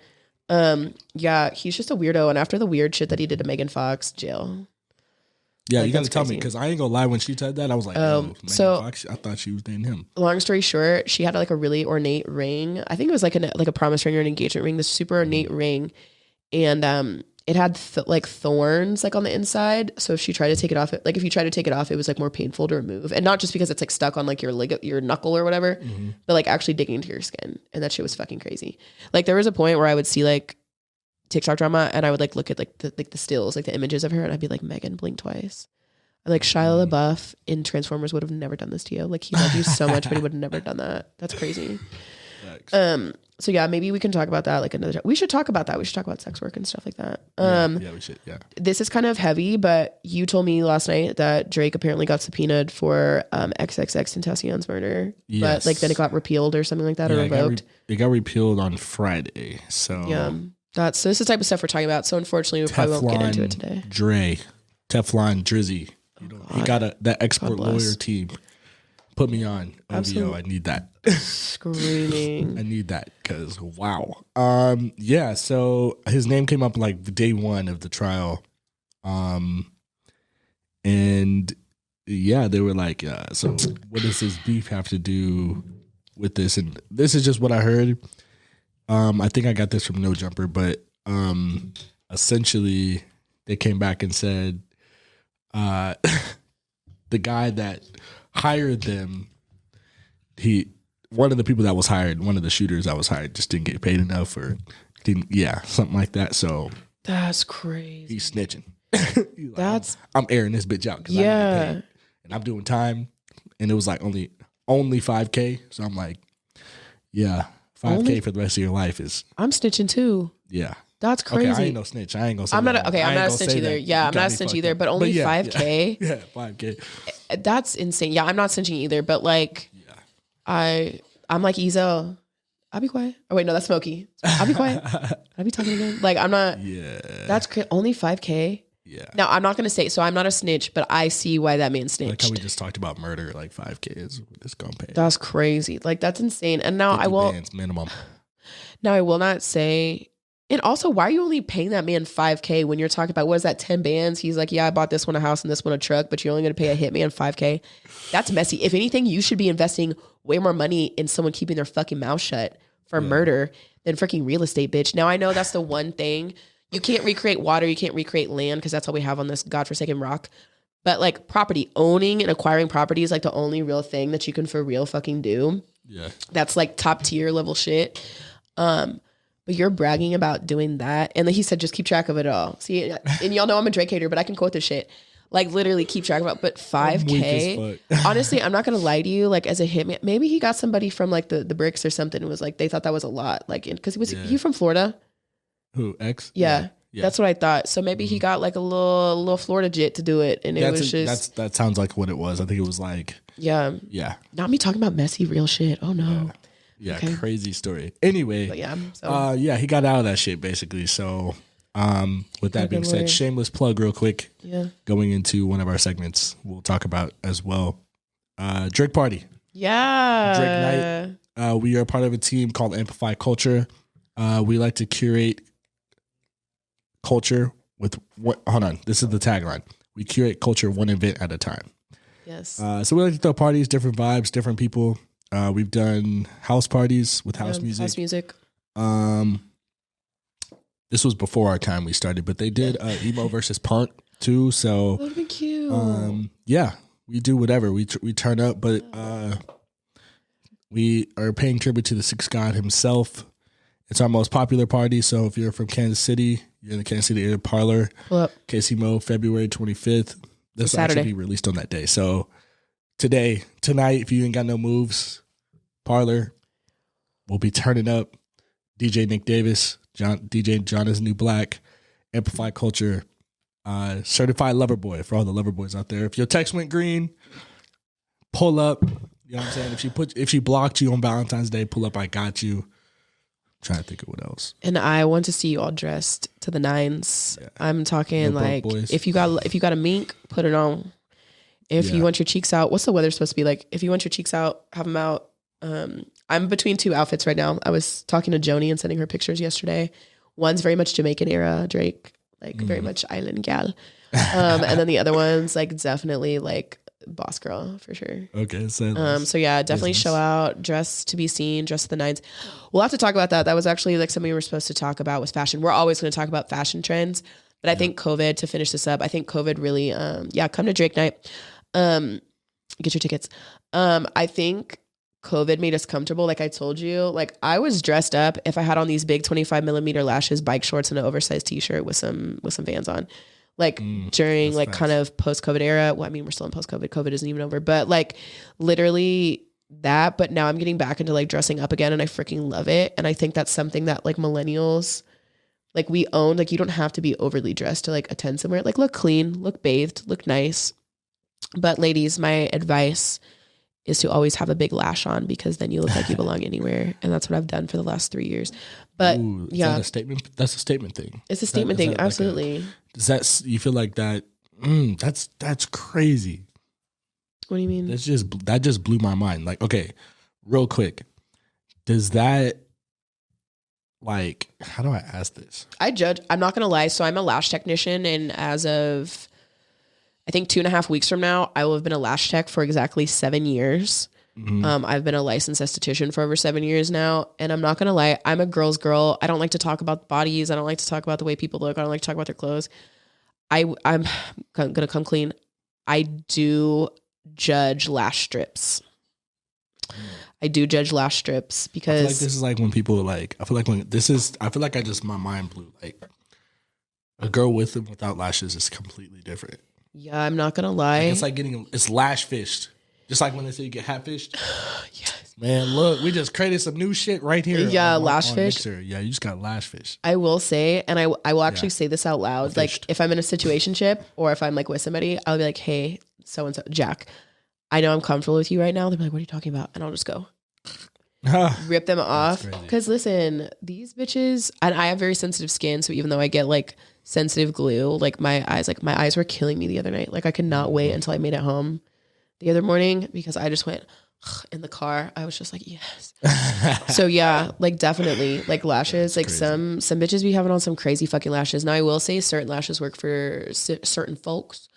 Yeah, he's just a weirdo. And after the weird shit that he did to Megan Fox, jail. Yeah, you got to tell me, because I ain't gonna lie. When she said that, I was like, Megan Fox, I thought she was dating him. Long story short, she had like a really ornate ring. I think it was like a promise ring or an engagement ring, this super ornate ring. And it had like thorns like on the inside. So if she tried to take it off, it was like more painful to remove. And not just because it's like stuck on like your knuckle or whatever, but like actually digging into your skin. And that shit was fucking crazy. Like there was a point where I would see like TikTok drama and I would like look at like the stills, like the images of her, and I'd be like, Megan, blink twice. Like Shia LaBeouf in Transformers would have never done this to you. Like he loved you so much, but he would have never done that. That's crazy. So yeah, maybe we can talk about that like another time. We should talk about that. We should talk about sex work and stuff like that. Yeah, we should. Yeah. This is kind of heavy, but you told me last night that Drake apparently got subpoenaed for XXXTentacion's murder. Yes. But like then it got repealed or something like that, or revoked. It got repealed on Friday. So yeah. So this is the type of stuff we're talking about. So unfortunately, we probably won't get into it today. Teflon Drizzy. He got that export lawyer team. Put me on OVO. Absolutely. I need that. Screaming. I need that because wow. Yeah. So his name came up like day one of the trial. And yeah, they were like, so what does this beef have to do with this? And this is just what I heard. I think I got this from No Jumper, but essentially they came back and said the guy that hired them, one of the people that was hired, one of the shooters that was hired just didn't get paid enough or something like that. So that's crazy. He's snitching. He's like, I'm airing this bitch out because I get paid and I'm doing time. And it was like only $5K. So I'm like, yeah, $5K for the rest of your life is. I'm snitching too. Yeah. That's crazy. Okay, I ain't no snitch. I ain't gonna say I'm not a snitch either. Yeah, I'm not a snitch either, but only $5K. Yeah, $5K. That's insane. Yeah, I'm not snitching either, but like I'm like Ezo. I'll be quiet. Oh wait, no, that's Smokey. I'll be quiet. I'll be talking again. Like I'm not. Yeah. That's only $5K. Yeah. Now I'm not gonna say. So I'm not a snitch, but I see why that man snitched. Like how we just talked about murder. Like $5K is gonna pay. That's crazy. Like that's insane. And now I will. Minimum. Now I will not say. And also, why are you only paying that man $5K when you're talking about, what is that, 10 bands? He's like, yeah, I bought this one a house and this one a truck, but you're only going to pay a hitman $5K. That's messy. If anything, you should be investing way more money in someone keeping their fucking mouth shut for murder than freaking real estate, bitch. Now, I know that's the one thing. You can't recreate water. You can't recreate land because that's all we have on this godforsaken rock. But like property, owning and acquiring property is like the only real thing that you can for real fucking do. Yeah. That's like top tier level shit. But you're bragging about doing that. And then he said, just keep track of it all. See, and y'all know I'm a Drake hater, but I can quote this shit. Like literally keep track of it. But $5K, honestly, I'm not going to lie to you. Like as a hitman, maybe he got somebody from like the bricks or something. It was like, they thought that was a lot. Like, cause he from Florida. Who, X? Yeah. That's what I thought. So maybe he got like a little Florida jit to do it. And it was just. That sounds like what it was. I think it was like. Yeah. Yeah. Not me talking about messy real shit. Oh no. Yeah, okay. Crazy story. Anyway, but he got out of that shit basically. So, with that being said, shameless plug real quick. Yeah. Going into one of our segments we'll talk about as well. Drake Party. Yeah. Drake Night. We are part of a team called Amplify Culture. We like to curate culture with hold on. This is the tagline. We curate culture one event at a time. Yes. So we like to throw parties, different vibes, different people. We've done house parties with house music. House music. This was before our time we started, but they did emo versus punk too. So that would be cute. Yeah, we do whatever. We turn up, but we are paying tribute to the Sixth God himself. It's our most popular party. So if you're from Kansas City, you're in the Kansas City area, Parlor, KC Mo, February 25th. This will actually be released on that day. So tonight, if you ain't got no moves, Parlor, we'll be turning up. DJ Nick Davis, DJ John is New Black, Amplify Culture, Certified Lover Boy for all the lover boys out there. If your text went green, pull up. You know what I'm saying? If she blocked you on Valentine's Day, pull up. I got you. I'm trying to think of what else. And I want to see you all dressed to the nines. Yeah. I'm talking like if you got a mink, put it on. If you want your cheeks out, what's the weather supposed to be like? If you want your cheeks out, have them out. I'm between two outfits right now. I was talking to Joni and sending her pictures yesterday. One's very much Jamaican era Drake, like very much island gal. And then the other one's like definitely like boss girl for sure. Okay. So yeah, definitely show out, dress to be seen, dress to the nines. We'll have to talk about that. That was actually like something we were supposed to talk about with fashion. We're always going to talk about fashion trends, but I think COVID, to finish this up, I think COVID really, come to Drake night. Get your tickets. I think COVID made us comfortable. Like I told you, like I was dressed up if I had on these big 25 millimeter lashes, bike shorts, and an oversized t-shirt with some Vans on. Like during like kind of post-COVID era. Well, I mean, we're still in post-COVID. COVID isn't even over, but like literally that. But now I'm getting back into like dressing up again, and I freaking love it. And I think that's something that like millennials, like we own. Like you don't have to be overly dressed to like attend somewhere. Like look clean, look bathed, look nice. But ladies, my advice is to always have a big lash on, because then you look like you belong anywhere. And that's what I've done for the last 3 years. But is that a statement? That's a statement thing. It's a statement thing. Absolutely. Does that, you feel like that? That's crazy. What do you mean? That just blew my mind. Like, okay, real quick. Does that, like, how do I ask this? I'm not going to lie. So I'm a lash technician, and as of, I think 2.5 weeks from now, I will have been a lash tech for exactly 7 years. Mm-hmm. I've been a licensed esthetician for over 7 years now. And I'm not going to lie, I'm a girl's girl. I don't like to talk about bodies. I don't like to talk about the way people look. I don't like to talk about their clothes. I'm going to come clean. I do judge lash strips. I do judge lash strips because I feel like this is like when people like, I feel like my mind blew. Like a girl with and without lashes is completely different. Yeah, I'm not gonna lie. Like it's lash fished. Just like when they say you get hat fished. Yes. Man, look, we just created some new shit right here. Yeah, lash fish. Yeah, you just got lash fish. I will say, and I will actually say this out loud. Like if I'm in a situationship or if I'm like with somebody, I'll be like, hey, so-and-so, Jack, I know I'm comfortable with you right now. They'll be like, what are you talking about? And I'll just go. Rip them off. Because listen, these bitches, and I have very sensitive skin. So even though I get like sensitive glue, like my eyes were killing me the other night. Like I could not wait until I made it home the other morning, because I just went in the car. I was just like, yes. So yeah, like definitely like lashes, like some bitches be having on some crazy fucking lashes. Now I will say certain lashes work for certain folks,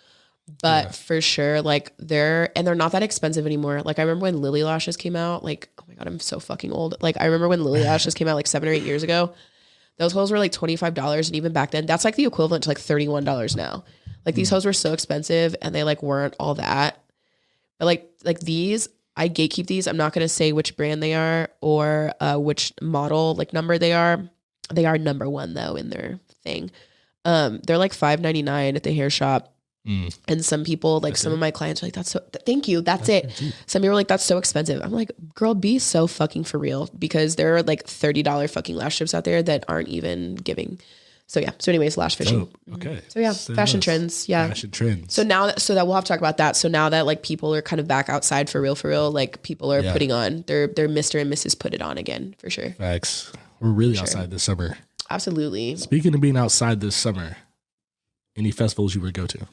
but for sure, like they're not that expensive anymore. Like I remember when Lily lashes came out, like, oh my God, I'm so fucking old. Like I remember when Lily lashes came out like 7 or 8 years ago, those hoes were like $25. And even back then, that's like the equivalent to like $31 now. Like these hoes were so expensive, and they like weren't all that. But like these, I gatekeep these. I'm not going to say which brand they are or which model, like number they are. They are number one though in their thing. They're like $5.99 at the hair shop. And some people, like some of my clients are like, that's so, thank you. That's it. Some people are like, that's so expensive. I'm like, girl, be so fucking for real, because there are like $30 fucking lash strips out there that aren't even giving. So yeah. So anyways, lash fishing. Okay. So yeah, fashion trends. Yeah. Fashion trends. So now that we'll have to talk about that. So now that like people are kind of back outside for real, like people are putting on their Mr. and Mrs. put it on again for sure. Facts. We're really outside this summer. Absolutely. Speaking of being outside this summer, any festivals you would go to?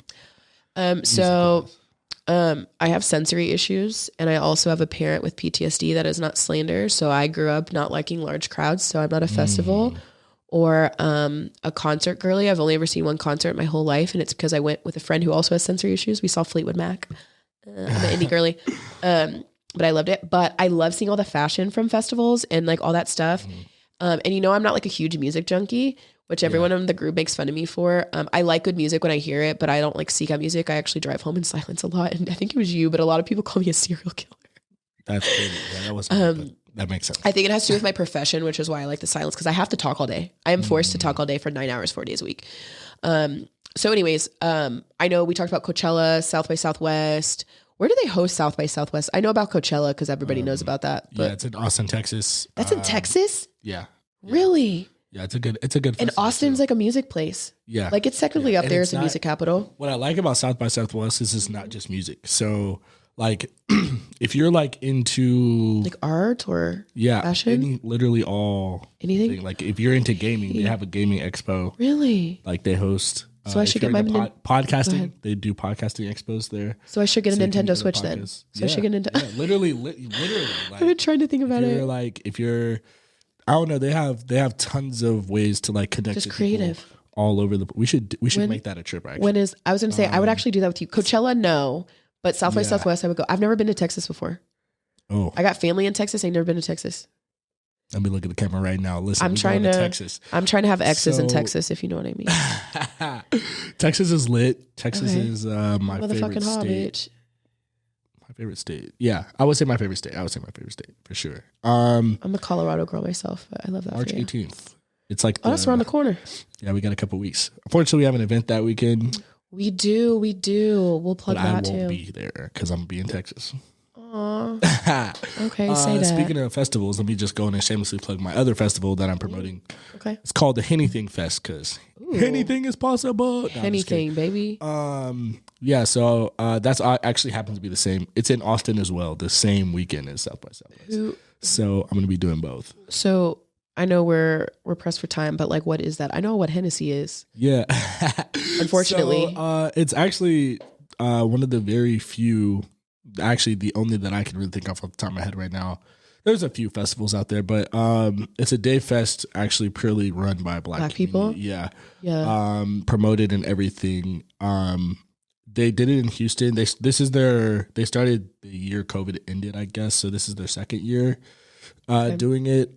I have sensory issues, and I also have a parent with PTSD. That is not slander. So I grew up not liking large crowds. So I'm not a festival or a concert girly. I've only ever seen one concert my whole life, and it's because I went with a friend who also has sensory issues. We saw Fleetwood Mac. I'm an indie girly. But I loved it. But I love seeing all the fashion from festivals and like all that stuff. And you know, I'm not like a huge music junkie, which everyone in the group makes fun of me for. I like good music when I hear it, but I don't like seek out music. I actually drive home in silence a lot. And I think it was you, but a lot of people call me a serial killer. That's crazy. Yeah, that was that makes sense. I think it has to do with my profession, which is why I like the silence, because I have to talk all day. I am forced to talk all day for 9 hours, 4 days a week. So anyways, I know we talked about Coachella, South by Southwest. Where do they host South by Southwest? I know about Coachella because everybody knows about that. But yeah, it's in Austin, Texas. That's in Texas? Yeah. Really? Yeah, it's a good And Austin's like a music place. Yeah. Like it's technically up there as a music capital. What I like about South by Southwest is it's not just music. So like if you're like into like art or fashion, literally all anything. Like if you're into gaming, they have a gaming expo. Really? Like they host. So I should get my podcasting. They do podcasting expos there. So I should get a Nintendo Switch then. So I should get a Nintendo. Yeah, literally. Like, I've been trying to think about it. Like if you're, I don't know. They have tons of ways to like connect. Just creative. All over the. We should make that a trip. Actually, I was going to say I would actually do that with you. Coachella, no, but South by Southwest, I would go. I've never been to Texas before. Oh, I got family in Texas. I've never been to Texas. Let me look at the camera right now. Listen, I'm trying to Texas. I'm trying to have exes in Texas, if you know what I mean. Texas is lit. Texas is my favorite state. Bitch. My favorite state. Yeah, I would say my favorite state. For sure. I'm a Colorado girl myself, but I love that. March 18th. It's like that's around the corner. Yeah, we got a couple weeks. Unfortunately, we have an event that weekend. We do. We'll plug that too. I won't be there because I'm gonna be in Texas. Okay, say that. Speaking of festivals, let me just go in and shamelessly plug my other festival that I'm promoting. Okay. It's called the Anything Fest because anything is possible. No, anything, baby. Yeah, so that's actually happens to be the same. It's in Austin as well, the same weekend as South by Southwest. So I'm going to be doing both. So I know we're pressed for time, but like, what is that? I know what Hennessy is. Yeah. Unfortunately. So, it's actually one of the very few, actually the only that I can really think of off the top of my head right now. There's a few festivals out there, but it's a day fest actually purely run by black people. Yeah. Promoted and everything. They did it in Houston. They started the year COVID ended, I guess. So this is their second year doing it.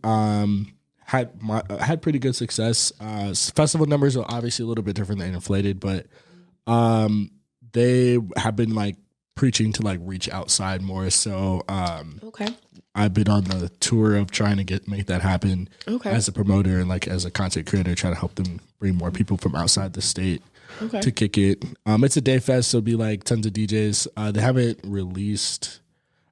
Had pretty good success. Festival numbers are obviously a little bit different than inflated, but they have been like preaching to like reach outside more. So I've been on the tour of trying to make that happen as a promoter and like as a content creator, trying to help them bring more people from outside the state to kick it. It's a day fest, so it'll be like tons of DJs. They haven't released.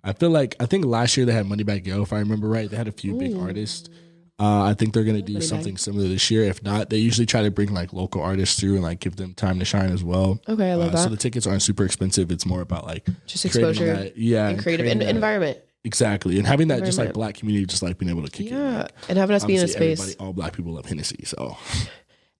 I think last year they had Moneybagg Yo, if I remember right. They had a few big artists. I think they're gonna do something similar this year. If not, they usually try to bring like local artists through and like give them time to shine as well. Okay, I love that. So the tickets aren't super expensive. It's more about like just exposure, and creative environment. Exactly, and having that just like black community, just like being able to kick it. Yeah, and having us be in a space. All black people love Hennessy, so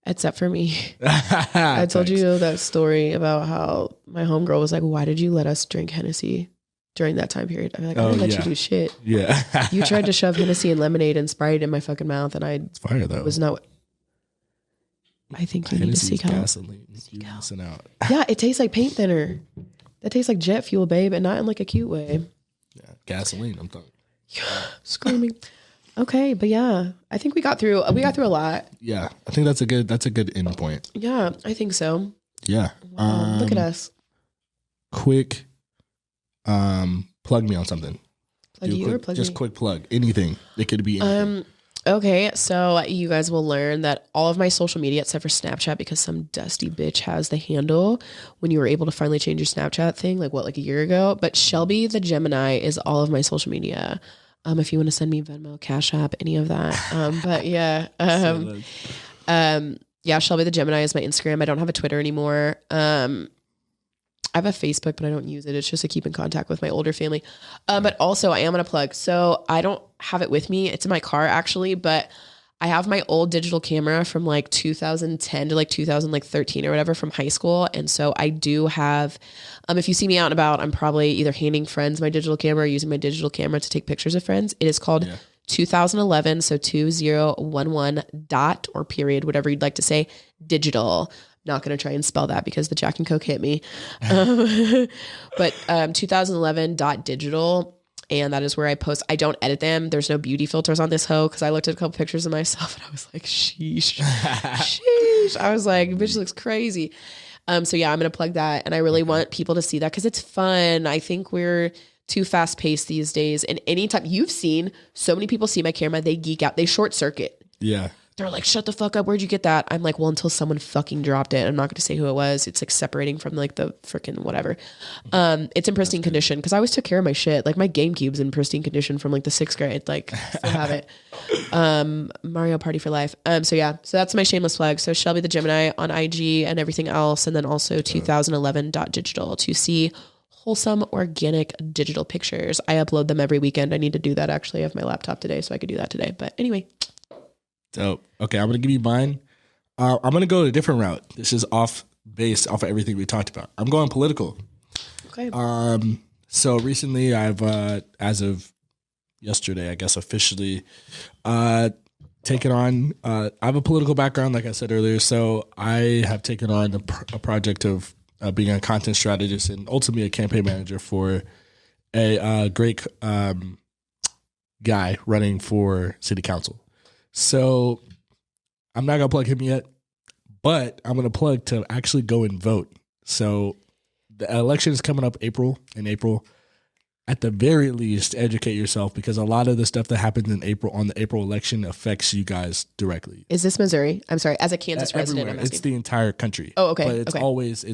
except for me. I told you that story about how my homegirl was like, "Why did you let us drink Hennessy during that time period?" I'm like, "I didn't let you do shit. Yeah, you tried to shove Hennessy and lemonade and Sprite in my fucking mouth, and it's fire though. Was not. I think you need to seek help. Gasoline. You're missing out. Yeah, it tastes like paint thinner. That tastes like jet fuel, babe, and not in like a cute way. Yeah, gasoline. I'm talking. Screaming. Okay, but yeah, I think we got through a lot. Yeah, I think that's a good end point. Yeah, I think so. Yeah. Wow, look at us. Quick, plug me on something. Just quick plug. Anything. It could be anything. Okay, so you guys will learn that all of my social media, except for Snapchat, because some dusty bitch has the handle when you were able to finally change your Snapchat thing, like a year ago. But Shelby the Gemini is all of my social media. If you want to send me Venmo, Cash App, any of that. But yeah, Shelby the Gemini is my Instagram. I don't have a Twitter anymore. I have a Facebook, but I don't use it. It's just to keep in contact with my older family. But also I am going to plug. So I don't have it with me. It's in my car actually, but I have my old digital camera from like 2010 to like 2013 or whatever from high school. And so I do have, if you see me out and about, I'm probably either handing friends my digital camera or using my digital camera to take pictures of friends. It is called 2011, so 2011 dot or period, whatever you'd like to say, digital. Not going to try and spell that because the Jack and Coke hit me. But 2011 dot digital. And that is where I post. I don't edit them. There's no beauty filters on this hoe because I looked at a couple pictures of myself and I was like, sheesh. I was like, bitch looks crazy. So yeah, I'm going to plug that. And I really want people to see that because it's fun. I think we're too fast paced these days. And anytime you've seen so many people see my camera, they geek out, they short circuit. Yeah. They're like, shut the fuck up. Where'd you get that? I'm like, well, until someone fucking dropped it. I'm not going to say who it was. It's like separating from like the freaking whatever. It's in pristine condition because I always took care of my shit. Like my GameCube's in pristine condition from like the 6th grade. Like still have it. Mario Party for life. So yeah, so that's my shameless plug. So Shelby the Gemini on IG and everything else. And then also 2011.digital to see wholesome, organic digital pictures. I upload them every weekend. I need to do that actually. I have my laptop today, so I could do that today. But anyway. Dope. Okay, I'm going to give you mine. I'm going to go a different route. This is based off of everything we talked about. I'm going political. Okay. So recently I've, as of yesterday, I guess officially, taken on, I have a political background, like I said earlier. So I have taken on a project of being a content strategist and ultimately a campaign manager for a great guy running for city council. So I'm not going to plug him yet, but I'm going to plug to actually go and vote. So the election is coming up in April. At the very least, educate yourself because a lot of the stuff that happens in April on the April election affects you guys directly. Is this Missouri? I'm sorry. As a Kansas resident, I'm asking. It's the entire country. Oh, okay. But it's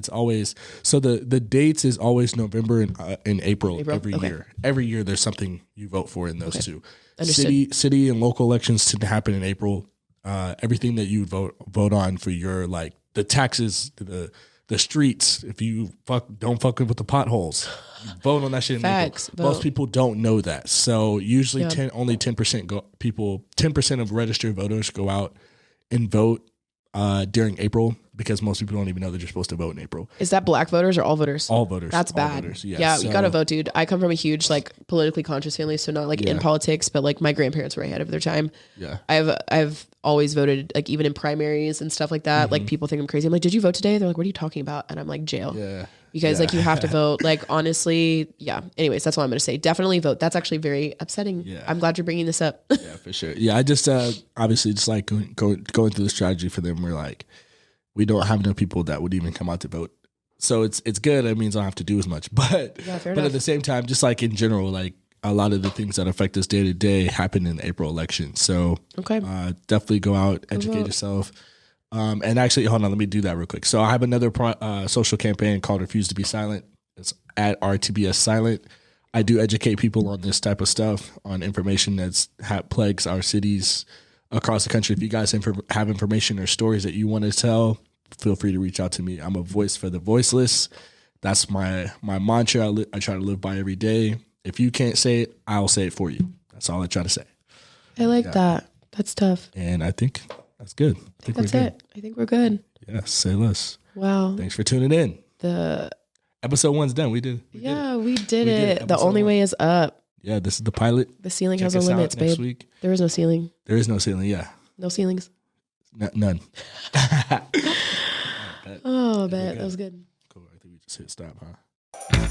always, so the dates is always November and April? Every year. Every year there's something you vote for in those two. Understood. City and local elections tend to happen in April. Everything that you vote on for your, like the taxes, the streets, if you don't fuck with the potholes, you vote on that shit in April. Most people don't know that. So usually only 10% of registered voters go out and vote during April because most people don't even know that you're supposed to vote in April. Is that black voters or all voters? All voters. That's bad. Voters, yeah, so, you gotta vote, dude. I come from a huge like politically conscious family, so not like in politics, but like my grandparents were ahead of their time. Yeah, I've always voted, like even in primaries and stuff like that. Mm-hmm. Like people think I'm crazy. I'm like, did you vote today? They're like, what are you talking about? And I'm like, jail. Yeah. Because like you have to vote. Like honestly, yeah. Anyways, that's all I'm gonna say. Definitely vote. That's actually very upsetting. Yeah. I'm glad you're bringing this up. Yeah, for sure. Yeah, I just obviously just like going through the strategy for them. We're like, we don't have enough people that would even come out to vote. So it's good. It means I don't have to do as much. But at the same time, just like in general, like a lot of the things that affect us day to day happen in the April election. So definitely go out, educate yourself. And actually, hold on, let me do that real quick. So I have another social campaign called Refuse to Be Silent. It's at RTBS Silent. I do educate people on this type of stuff, on information that's plagues our cities across the country. If you guys have information or stories that you want to tell, feel free to reach out to me. I'm a voice for the voiceless. That's my mantra I try to live by every day. If you can't say it, I'll say it for you. That's all I try to say. I like that. That's tough. And I think that's good. I think that's it. I think we're good. Yes, say less. Wow. Thanks for tuning in. The episode 1's done. We did it. The only way is up. Yeah, this is the pilot. The ceiling has no limits, babe. Next week. There is no ceiling. There is no ceiling, yeah. No ceilings. None. Oh, bet. That was good. Cool. I think we just hit stop, huh?